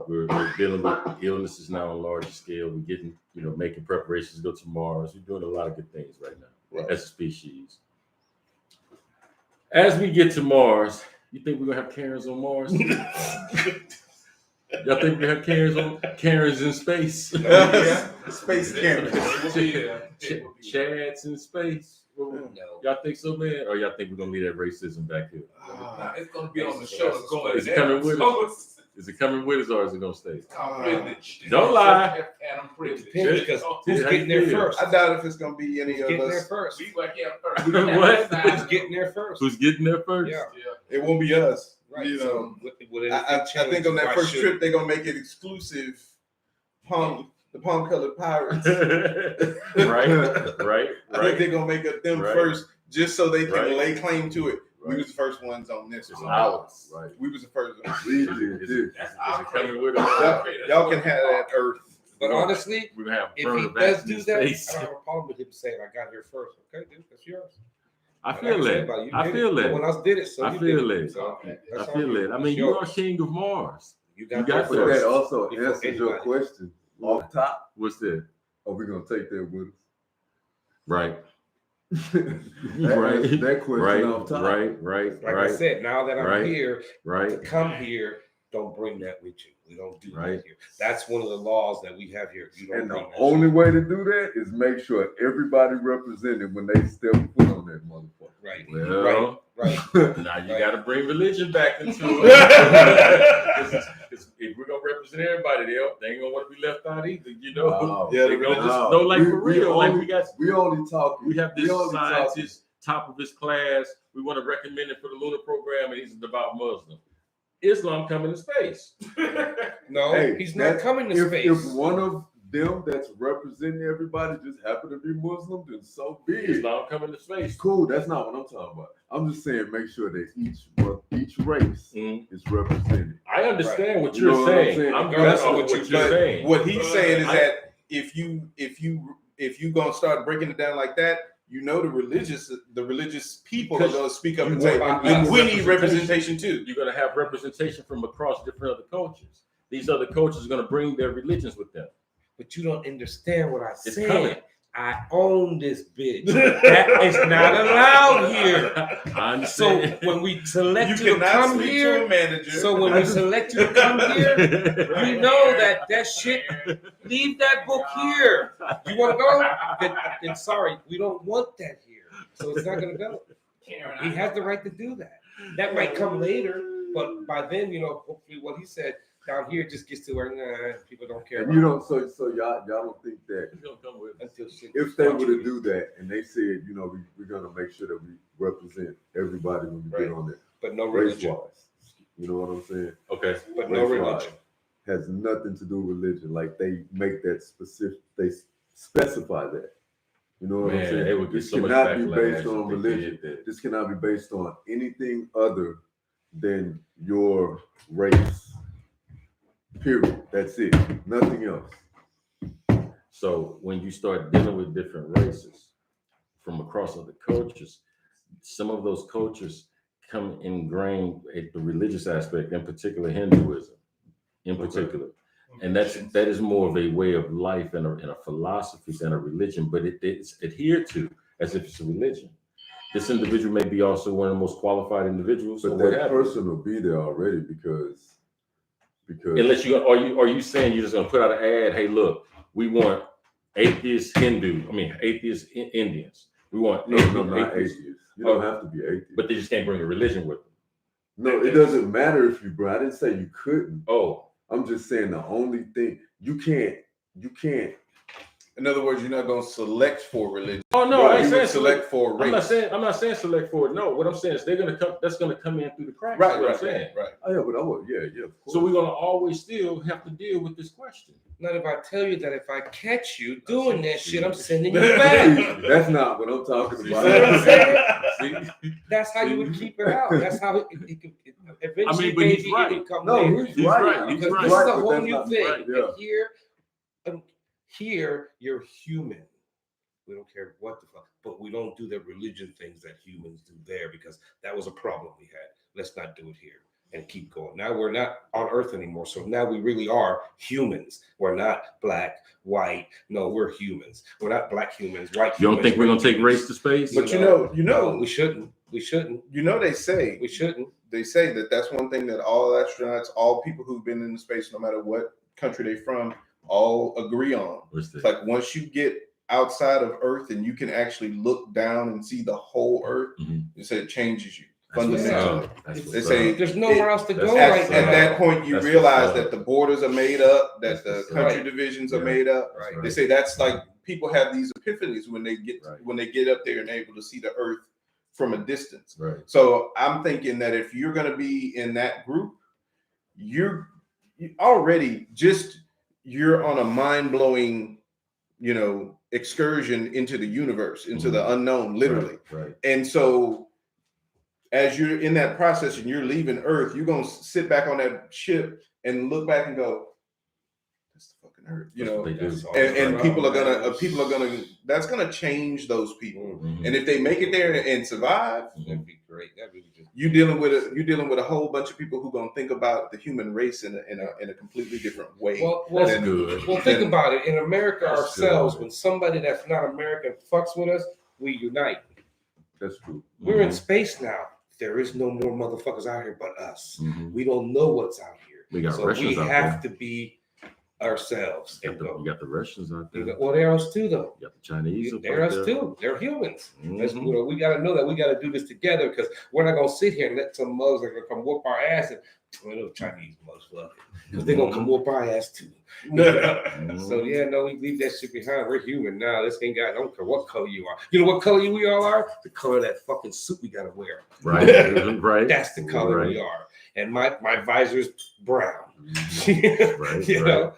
we're dealing with illnesses now on a larger scale. We're getting, you know, making preparations to go to Mars. We're doing a lot of good things right now as a species. As we get to Mars, you think we're gonna have Karens on Mars? Y'all think we're gonna have Karens in space? Space Karen. Chads in space? No. Y'all think so, man? Or y'all think we're gonna leave that racism back here? Nah, it's gonna be on the show. It's going Is it coming with us? Is it coming with us or is it gonna stay? Privilege. Don't lie. And I'm privileged. Depends, because who's How getting you there feel? first? I doubt if it's gonna be any Who's of getting there us. first? We like here first. What? Who's getting there first? Who's getting there first? Yeah. It won't be us. Right. You know. So, would I think on that why first should- trip they're gonna make it exclusive. The palm colored pirates. right. I think they're gonna make it them Right. first, just so they can Right. lay claim to it. We Right. was the first ones on this It's one. ours. Right. We was the first ones. We Is did. it coming with us? Y'all can have that Earth. But honestly, We're gonna have if burner he vacs does in do that, I space. don't have a problem with him saying, "I got here first." Okay, dude, that's yours. I Like feel said that. about you I did feel it. No that. one else did it, so I you feel did it. that. So I that's feel all it. I it's mean, you are yours. king of Mars. You You got got But there that first. also Before answers your anybody. question. Off top, What's that? are we gonna take that with Right. us? That question off top. Right. Like I said, now that I'm Right. here, to Right. come here, don't bring that with you. We don't do Right. that here. That's one of the laws that we have here. You don't And the bring that only shit. way to do that is make sure everybody represented when they step foot on that motherfucker. Right. Well, Right. now you Right. got to bring religion back into it. 'Cause if we're gonna represent everybody, they ain't gonna want to be left out either. You know, No. Yeah, they gonna just No. know, like We- for we real, like only- we got. We only talking. We have this we only scientist, top of his class. We want to recommend it for the lunar program, and he's a devout Muslim. Islam coming to space. No, Hey, he's not coming to if, space. If one of them that's representing everybody just happen to be Muslim, then so be it. Islam coming to space. Cool. That's not what I'm talking about. I'm just saying make sure that each race Mhm. is represented. I understand what You you're know what I'm saying. saying? I'm That's going off what what you're you're But saying. what he's saying is I- that if you gonna start breaking it down like that, you know the religious people are gonna speak up and say, want we need representation. representation too. You're going to have representation from across different other cultures. These other cultures are going to bring their religions with them. But you don't understand what I It's said. coming. I own this bitch. That is not allowed here. I So understand. when we select You you to cannot come speak to here, a manager. so when we select you to come here, you know that shit. Leave that book here. You want to go? Then sorry, we don't want that here. So it's not gonna go. He has the right to do that. That might come later, but by then, hopefully what he said down here just gets to where people don't care. And you don't. So y'all don't think that It's gonna come with it. until shit. if they were to do that and they said, we're gonna make sure that we represent everybody when we get on there, But no race religion. wise. You know what I'm saying? Okay. But no Race-wise religion. has nothing to do with religion. Like they make that specific. They specify that. You know what I'm Man, saying? they would get This so much cannot be backlash based on if they religion. did that. This cannot be based on anything other than your race. Period. That's it. Nothing else. So when you start dealing with different races from across other cultures, some of those cultures come ingrained at the religious aspect, in particular Hinduism, in particular. And that is more of a way of life and a philosophy than a religion, but it's adhered to as if it's a religion. This individual may be also one of the most qualified individuals. But that person will be there already because unless are you saying you're just gonna put out an ad, hey, look, we want atheist Indians. We want not atheists. You don't have to be atheist. But they just can't bring a religion with them. No, it doesn't matter if you bring. I didn't say you couldn't. Oh, I'm just saying the only thing you can't. In other words, you're not going to select for religion. Oh no, I ain't saying select for race. I'm not saying select for it. No, what I'm saying is they're gonna come. That's gonna come in through the cracks. Right, What right, I'm saying. right. Oh yeah, but I would. Yeah, of course. So we're gonna always still have to deal with this question. Not if I tell you that if I catch you doing that shit, I'm sending you back. That's not what I'm talking You see what I'm about. saying? That's how you would keep it out. That's how it eventually, I mean, but maybe he's right. it would come No, later. he's right. He's Because right. this is a but whole that's new not thing. right, yeah. And here, you're human. We don't care what the fuck, but we don't do the religion things that humans do there because that was a problem we had. Let's not do it here and keep going. Now we're not on Earth anymore, so now we really are humans. We're not black, white. No, we're humans. We're not black humans, white humans. You don't think we're gonna take humans. race to space? But No, no, we shouldn't. We shouldn't. You know, they say they say that that's one thing that all astronauts, all people who've been in space, no matter what country they're from, all agree on. It's like once you get outside of Earth and you can actually look down and see the whole Earth, they say it changes you fundamentally. They say there's nowhere else to go at now. that point you realize that the borders are made up, that the country divisions are made up. Right. They say that's like people have these epiphanies when they get up there and able to see the Earth from a distance. Right. So I'm thinking that if you're going to be in that group, you're already you're on a mind-blowing, excursion into the universe, into the unknown, literally. Right. And so as you're in that process and you're leaving Earth, you're going to sit back on that ship and look back and go, that's the fucking Earth, and people are gonna that's gonna change those people. Mm-hmm. And if they make it there and survive, that'd be great. You're dealing with a whole bunch of people who gonna think about the human race in a completely different way. Well, think about it. In America ourselves, when somebody that's not American fucks with us, we unite. That's true. We're in space now. There is no more motherfuckers out here but us. Mm-hmm. We don't know what's out here. We got so Russians we out have there. to be ourselves. You got the Russians out there. Well, they're us too, though. You got the Chinese. They're us too. They're humans. Mm-hmm. We got to know that we got to do this together because we're not gonna sit here and let some motherfucker come whoop our ass and those Chinese motherfuckers because they're gonna come whoop our ass too. So we leave that shit behind. We're human now. This ain't got. I don't care what color you are. You know what color we all are? The color of that fucking suit we gotta wear. Right. Right. That's the color we are. And my visor's brown. Right. You know.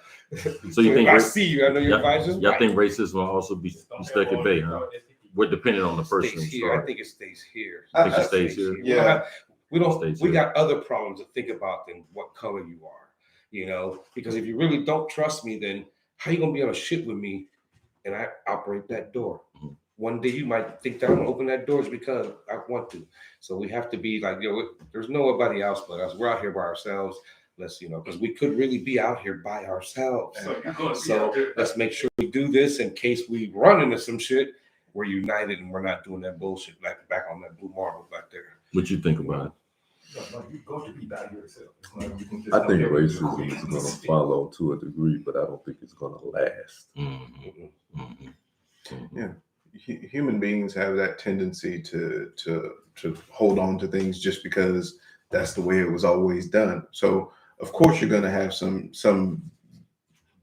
So you think I see you? I know your visor's y'all white. think racism will also be stuck at bay, huh? We're dependent on the person. I think it stays here. I think it stays here. Yeah. We got other problems to think about than what color you are. Because if you really don't trust me, then how you gonna be on a ship with me and I operate that door? Mm-hmm. One day you might think that I'm gonna open that door just because I want to. So we have to be like, there's nobody else but us. We're out here by ourselves. Let's, because we could really be out here by ourselves. So let's make sure we do this in case we run into some shit. We're united and we're not doing that bullshit back on that blue marble back there. What you think about it? You're going to be by yourself. I think racism is going to follow to a degree, but I don't think it's going to last. Mm-hmm. Mm-hmm. Yeah, human beings have that tendency to hold on to things just because that's the way it was always done. So of course you're going to have some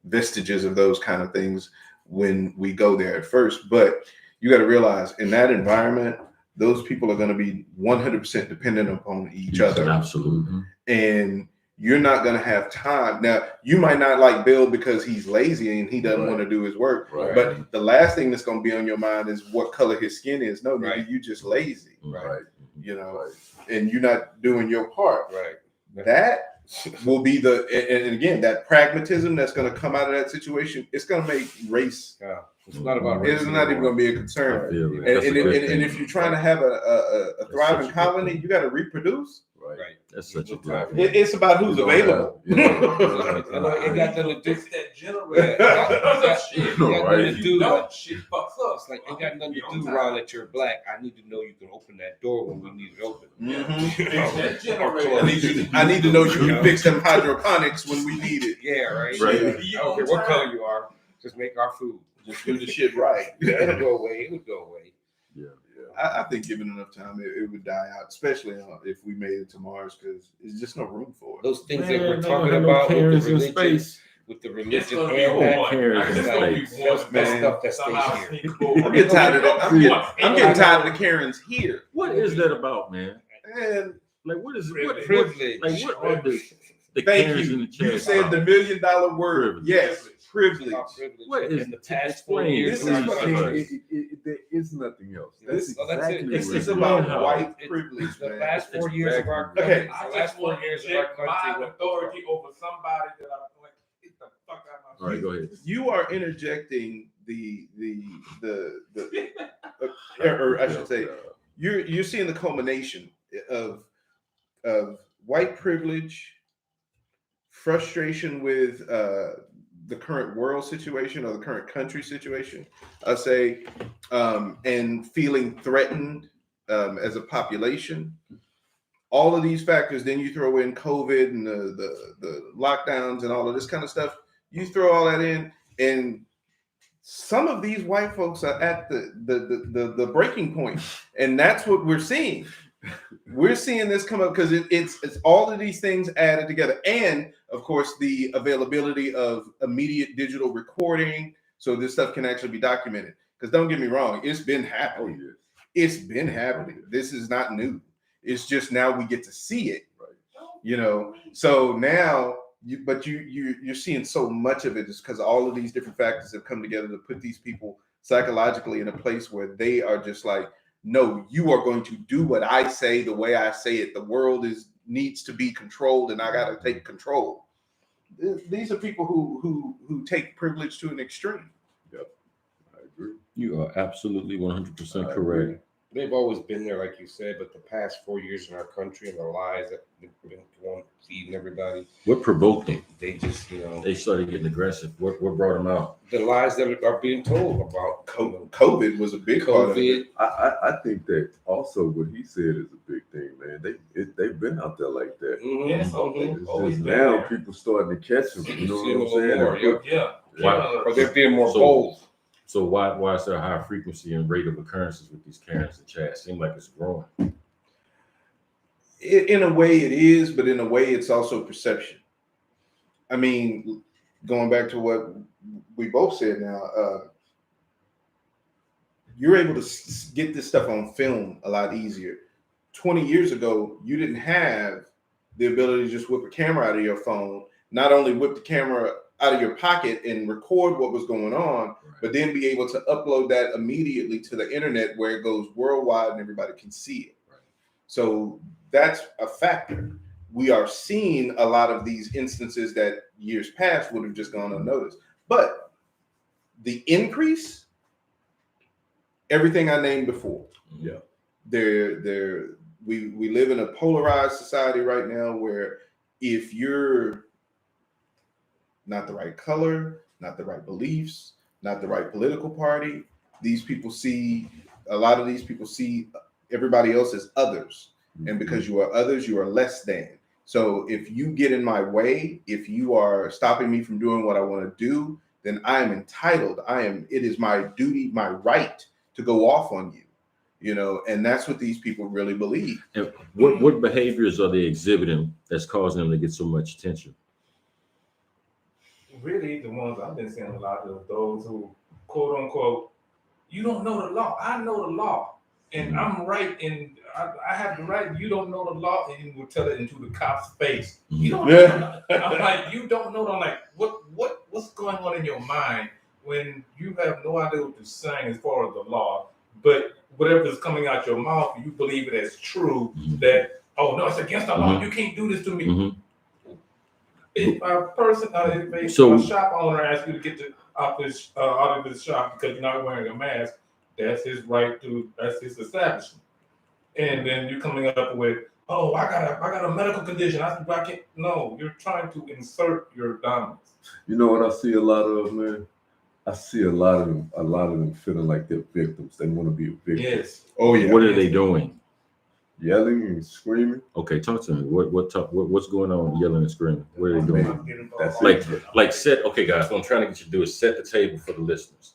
vestiges of those kind of things when we go there at first, but you got to realize in that environment, those people are going to be 100% dependent upon each other. Absolutely. And you're not going to have time. Now, you might not like Bill because he's lazy and he doesn't Right. want to do his work. Right. But the last thing that's going to be on your mind is what color his skin is. No, nigga, Right. you just lazy, Right. you know, Right. and you're not doing your part. Right. That will be and again, that pragmatism that's going to come out of that situation, it's going to make race. Yeah. It's not about race. It's not even going to be a I concern. feel And, it. That's a and, good and, thing. if you're trying to have a thriving such a good colony, thing. you got to reproduce. Right. Right. That's such a No good time. thing. It's about who's You don't available. have- you know, I know it got nothing to do. Fix that generator. Yeah. Shit. You got nothing Right. to do. Don't shit fucks up. It's like it got nothing We to on do time. around that you're black. I need to know you can open that door when we need it open. Mhm. Fix that generator. I need to know you can fix them hydroponics when we need it. Yeah, right. Right. Yeah. I don't care what color you are. Just make our food. Just do the shit right. It'll go away. It would go away. Yeah. I think given enough time, it would die out, especially if we made it to Mars, because there's just no room for it. Those things Man, that we're they talking don't have no about with Karens the in religion, space. with the It's religion gonna be and that, one. Karens It's in gonna be space. one. That's Man. stuff that stays Somehow here. people- I'm getting tired of that. I'm getting tired of the Karens here. What is that about, man? And Like, what is Privilege. like, what are the thank Karens in you. the chat? You said the $1 million word. Privilege. Yes, privilege. About privilege. What is in the past 4 explain years? This in is our what- country, there is nothing else. That's This- oh, that's it. exactly This what is it about How? white It's privilege, the man. last 4 years of our Okay. country. I The last just 4 want years to of our check my country. authority over somebody that I'm like, get the fuck out of my All right, go ahead. You are interjecting the or I should say, you're seeing the culmination of white privilege, frustration with the current world situation or the current country situation, I say, and feeling threatened as a population. All of these factors, then you throw in COVID and the lockdowns and all of this kind of stuff. You throw all that in, and some of these white folks are at the breaking point, and that's what we're seeing. We're seeing this come up because it's all of these things added together, and of course the availability of immediate digital recording, so this stuff can actually be documented. Because don't get me wrong, it's been Oh, happening. yes. It's been happening. This is not new. It's just now we get to see it. You know, so now you're seeing so much of it just because all of these different factors have come together to put these people psychologically in a place where they are just like, no, you are going to do what I say the way I say it. The world needs to be controlled, and I got to take control. These are people who take privilege to an extreme. I agree. You are absolutely 100% I correct. agree. They've always been there, like you said, but the past 4 years in our country and the lies that they've been feeding everybody, What provoked them? they just, They started getting aggressive. What brought them out? the lies that are being told about COVID was a big part of it. COVID. I think that also what he said is a big thing, man. They've been out there like that. Yes, Mhm. It's always just been now there. people starting to catch them. You know Seeing what a little I'm more, saying? Yeah. Wow. Or they're being more So- bold. So why is there a high frequency and rate of occurrences with these Karens and chats? Seem like it's growing. In a way it is, but in a way it's also perception. I mean, going back to what we both said now, you're able to get this stuff on film a lot easier. 20 years ago, you didn't have the ability to just whip a camera out of your phone, not only whip the camera out of your pocket and record what was going on, but then be able to upload that immediately to the internet where it goes worldwide and everybody can see it. Right. So that's a factor. We are seeing a lot of these instances that years past would have just gone unnoticed. But the increase, everything I named before. Yeah. We live in a polarized society right now where if you're not the right color, not the right beliefs, not the right political party, a lot of these people see everybody else as others. And because you are others, you are less than. So if you get in my way, if you are stopping me from doing what I want to do, then I am entitled. It is my duty, my right to go off on you. You know, and that's what these people really believe. And what behaviors are they exhibiting that's causing them to get so much attention? Really, the ones I've been seeing a lot of those who, quote unquote, you don't know the law. I know the law. and I'm right, and I have the right. You don't know the law, and you will tell it into the cop's face. You don't. Yeah. I'm like, you don't know. I'm like, what's going on in your mind when you have no idea what you're saying as far as the law, but whatever is coming out your mouth, you believe it as true. That no, it's against the law. You can't do this to me. If a person, if a shop owner asks you to get out of his shop because you're not wearing a mask, that's his right to. That's his establishment. And then you're coming up with, oh, I got a medical condition. I can't. No, you're trying to insert your dominance. You know what I see a lot of, man? I see a lot of them feeling like they're victims. They want to be a victim. Yes. Oh yeah. What are they doing? Yelling and screaming. Okay, talk to me. What's going on? Yelling and screaming. What are they doing? That's Like set. Okay, guys. What I'm trying to get you to do is set the table for the listeners.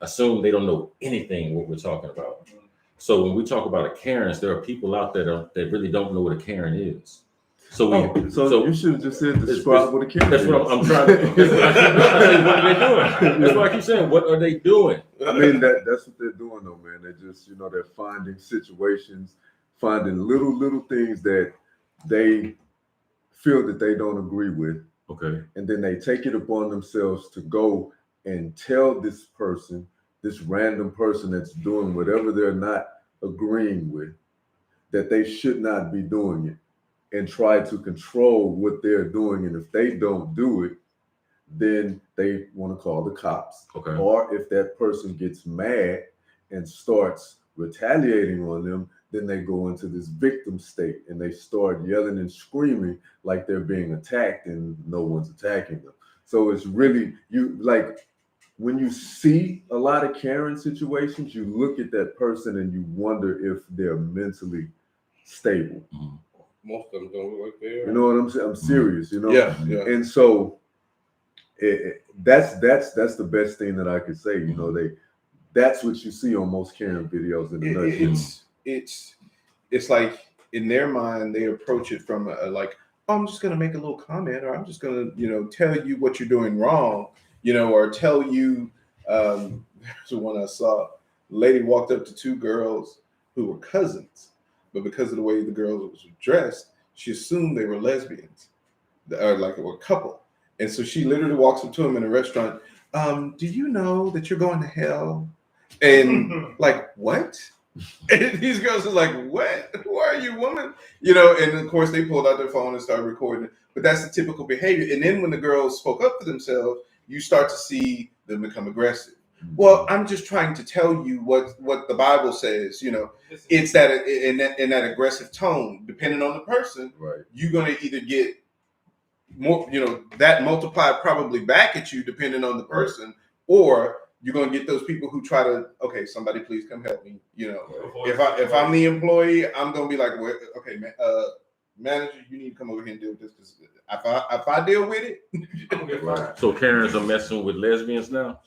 Assume they don't know anything what we're talking about. So when we talk about a Karens, there are people out there that really don't know what a Karen is. So you should have just said describe what a Karen that's is. what I'm trying to. What are they doing? That's why I keep saying, what are they doing? I mean that's what they're doing though, man. They're just they're finding situations, finding little things that they feel that they don't agree with. Okay. And then they take it upon themselves to go and tell this person, this random person that's doing whatever they're not agreeing with, that they should not be doing it, and try to control what they're doing. And if they don't do it, then they want to call the cops. Okay. Or if that person gets mad and starts retaliating on them, then they go into this victim state and they start yelling and screaming like they're being attacked and no one's attacking them. So it's really, when you see a lot of Karen situations, you look at that person and you wonder if they're mentally stable. Mm-hmm. Most of them don't look like they are. You know what I'm saying? I'm serious, Yeah. And so that's the best thing that I could say. That's what you see on most Karen videos in the nutshell. It's like in their mind they approach it from I'm just gonna make a little comment, or I'm just gonna tell you what you're doing wrong, or tell you. There's one I saw. A lady walked up to two girls who were cousins, but because of the way the girls were dressed, she assumed they were lesbians, or like a couple. And so she literally walks up to them in a restaurant. Do you know that you're going to hell? And like, what? And these girls are like, what? Who are you, woman? And of course they pulled out their phone and started recording. But that's the typical behavior. And then when the girls spoke up for themselves, you start to see them become aggressive. Well, I'm just trying to tell you what the Bible says. It's that in that aggressive tone, depending on the person, Right. you're going to either get more, that multiplied probably back at you, depending on the person, or you're going to get those people who try to, okay, somebody please come help me. If I'm the employee, I'm going to be like, well, okay, manager, you need to come over here and deal with this, because if I deal with it, I'm gonna get fired. So Karens are messing with lesbians now?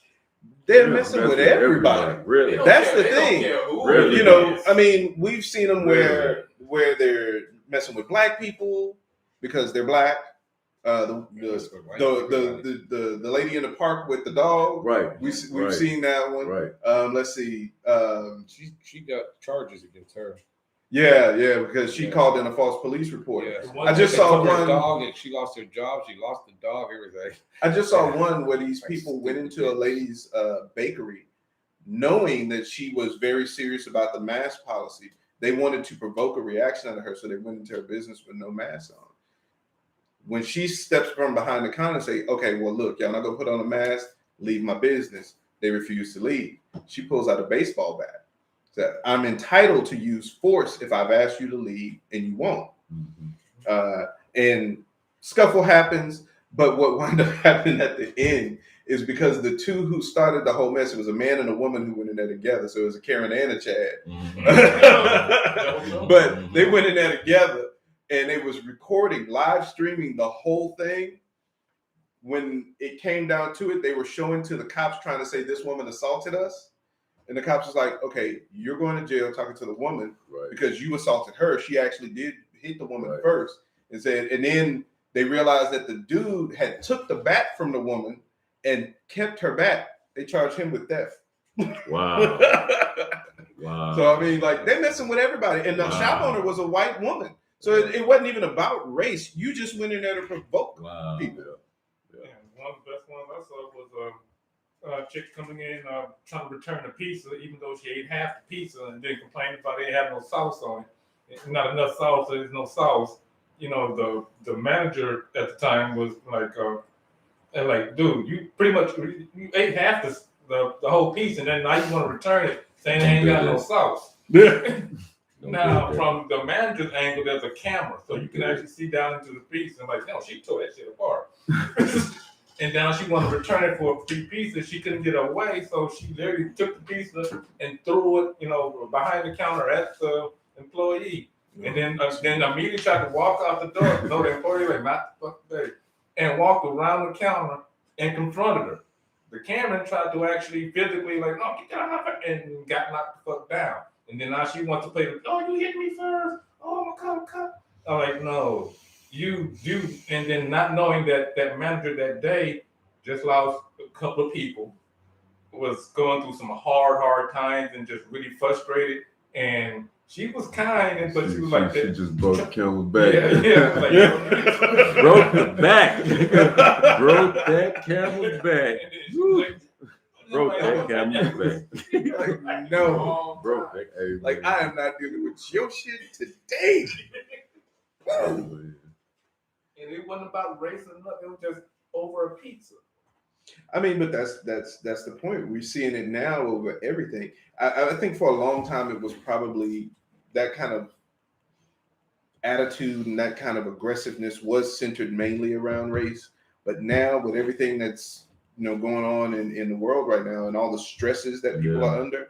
They're messing with everybody. Really? That's the thing. Really? I mean, we've seen them where they're messing with black people because they're black. The lady in the park with the dog. Right. We've seen that one. Right. Let's see. She got charges against her. Yeah, because she called in a false police report. Yeah. I just saw her one dog, and she lost her job. She lost the dog. Everything. I just saw one where these people went into a lady's bakery, knowing that she was very serious about the mask policy. They wanted to provoke a reaction out of her, so they went into her business with no mask on. When she steps from behind the counter and say, okay, well, look, y'all not gonna put on a mask, leave my business. They refuse to leave. She pulls out a baseball bat. Said, I'm entitled to use force if I've asked you to leave and you won't. Mm-hmm. And scuffle happens, but what wound up happening at the end is because the two who started the whole mess, it was a man and a woman who went in there together. So it was a Karen and a Chad. Mm-hmm. But they went in there together and they was recording, live streaming the whole thing. When it came down to it, they were showing to the cops trying to say this woman assaulted us. And the cops was like, okay, you're going to jail talking to the woman because you assaulted her. She actually did hit the woman first. And then they realized that the dude had took the bat from the woman and kept her bat. They charged him with theft. Wow. Wow. So I mean, like they're messing with everybody, and the shop owner was a white woman, so it wasn't even about race. You just went in there to provoke people. Yeah, one of the best ones I saw was a chick coming in trying to return a pizza, even though she ate half the pizza and then complained about it had no sauce on it. Not enough sauce, so there's no sauce. You know, the manager at the time was like, and like, dude, you pretty much you ate half the whole piece, and then now you want to return it, saying they ain't got no sauce. Now, from the manager's angle, there's a camera, so you can actually see down into the piece, and like, no, she tore that shit apart. And now she wanted to return it for a free pizza. She couldn't get away, so she literally took the pizza and threw it, behind the counter at the employee. And then immediately tried to walk out the door. No, the employee like, not the fuck day. And walked around the counter and confronted her. The cameraman tried to actually physically like, no, get down, and got knocked the fuck down. And then now she wants to play the, oh, you hit me first. Oh, my God. I'm like, no, you do. And then not knowing that manager that day just lost a couple of people, was going through some hard times and just really frustrated. And she was kind, but she was like that. She just broke the camel's back. Yeah. Like, broke the back. Broke that camel's back. Broke that camel's back. Like, no, Broke that. Hey, like man. I am not dealing with your shit today. And it wasn't about race or nothing. It was just over a pizza. I mean, but that's the point. We're seeing it now over everything. I think for a long time it was probably that kind of attitude and that kind of aggressiveness was centered mainly around race. But now with everything that's going on in the world right now and all the stresses that people are under,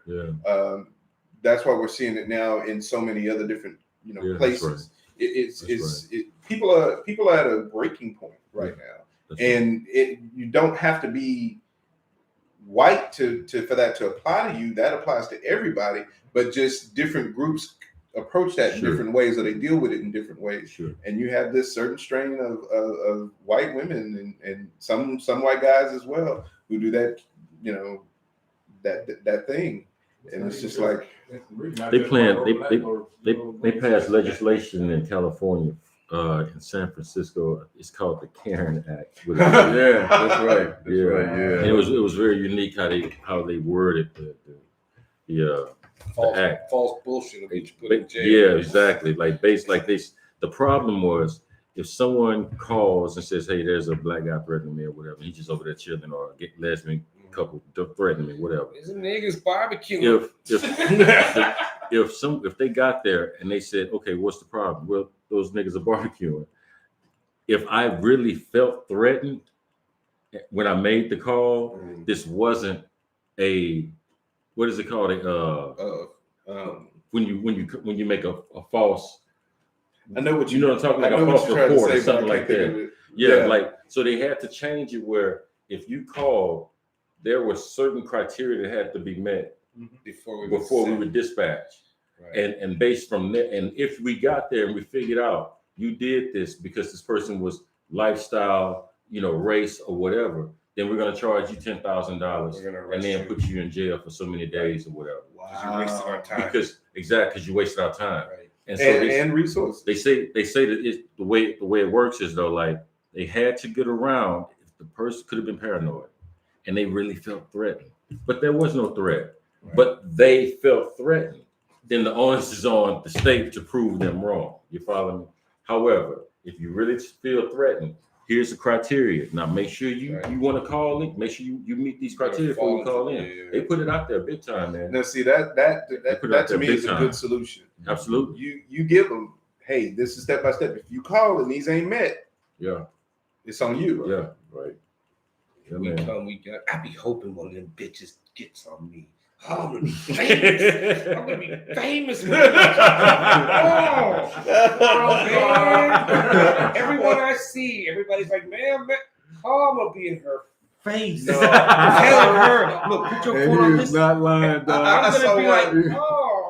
that's why we're seeing it now in so many other different places. Right. People are at a breaking point right now. And you don't have to be white to for that to apply to you. That applies to everybody, but just different groups approach that in different ways, or they deal with it in different ways. Sure. And you have this certain strain of white women and some white guys as well who do that, that thing. And it's just like they passed legislation in California. In San Francisco, it's called the Karen Act. Yeah, that's right. Yeah. And it was very unique how they worded the act. False bullshit of each put in jail. Yeah, exactly. Like this. The problem was if someone calls and says, "Hey, there's a black guy threatening me or whatever," he's just over there chilling or get lesbian couple threatening me, whatever. There's a niggas barbecue. If they got there and they said, "Okay, what's the problem?" Well, those niggas are barbecuing. If I really felt threatened when I made the call, this wasn't a, what is it called? When you make a false. I know what you know what I'm talking about, like a false report or something like that. Yeah, like so they had to change it where if you called, there were certain criteria that had to be met before we would dispatch. Right. And based from that, and if we got there and we figured out you did this because this person was lifestyle, race or whatever, then we're gonna charge you $10,000 and then put you in jail for so many days or whatever. Wow. You wasted our time. Because you wasted our time. Right. And so and resources. They say that the way it works is though, like they had to get around if the person could have been paranoid and they really felt threatened, but there was no threat. Right. But they felt threatened. Then the onus is on the state to prove them wrong. You follow me? However, if you really feel threatened, here's the criteria. Now make sure you want to call in. Make sure you meet these criteria before you call in. Yeah. They put it out there big time, man. Now see that to me is a good solution. Absolutely. You give them, hey, this is step by step. If you call and these ain't met, it's on you. Right? Yeah, right. Yeah, I be hoping one of them bitches gets on me. I'm gonna be famous. I'm gonna be famous. Man. Everyone I see, everybody's like, man, I'm gonna be in her face. Telling her, look, put your phone on this. Not lying, dog. I'm gonna be like,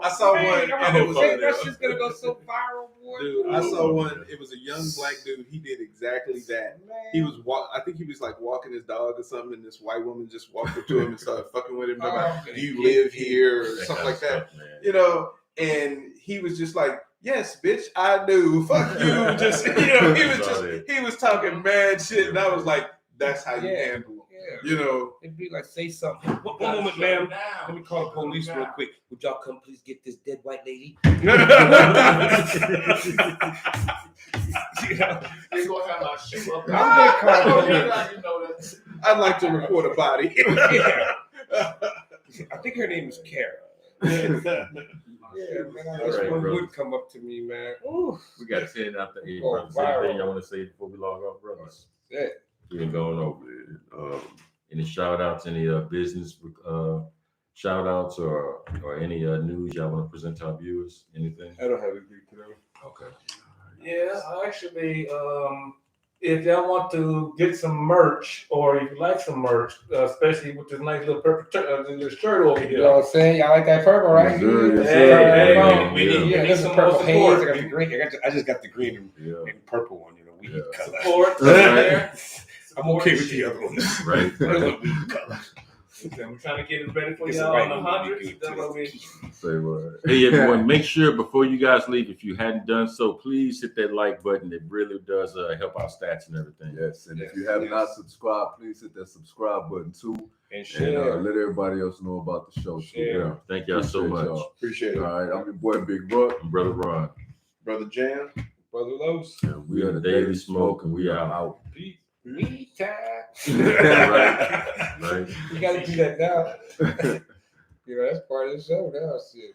I saw one, and it was that shit's gonna go so viral, boy. Dude, I saw one. It was a young black dude. He did exactly that. He was I think he was like walking his dog or something, and this white woman just walked up to him and started fucking with him. Like, do you live here or something like that? You know, and he was just like, yes, bitch, I do. Fuck you. Just he was talking mad shit, and I was like, that's how you handle them. Yeah. You know, it'd be like, say something. One moment, ma'am. Let me call the police real quick. Would y'all come please get this dead white lady? You know, They gonna have my shoe up. I'd like to report a body. Yeah. I think her name is Kara. Yeah, man. This one would come up to me, man. Ooh. We got to send it out there. Hey, Oh, brothers, anything y'all want to say before we log off, brothers? Yeah. We've been going over it. Any shout outs, any business shout outs, or any news y'all want to present to our viewers? Anything? I don't have anything today. Okay. Yeah, actually, if y'all want to get some merch, or if you like some merch, especially with this nice little purple shirt over You here. know what I'm saying? Y'all like that purple, right? Yes, Hey, we need this is some purple more haze. I support. got the green. I just got the green and purple one. You know, we Yeah. color. Support there. I'm okay with the other ones. Right. I love weed color. I'm trying to get it ready for It's y'all a in the white one would hundreds. be good, That's what we. Say what? Hey everyone, make sure before you guys leave, if you hadn't done so, please hit that like button. It really does help our stats and everything. Yes, and if you have not subscribed, please hit that subscribe button too, And and share. let everybody else know about the show too. Share. Yeah. Thank y'all so Appreciate much. y'all. Appreciate it. All right, I'm your boy Big Buck, And Brother Ron. Brother Jam. Brother Los. and We are the Daily Smoke, and we are out. Peace. Weed time. Right. You gotta do that now. You know, that's part of the show now. Shit.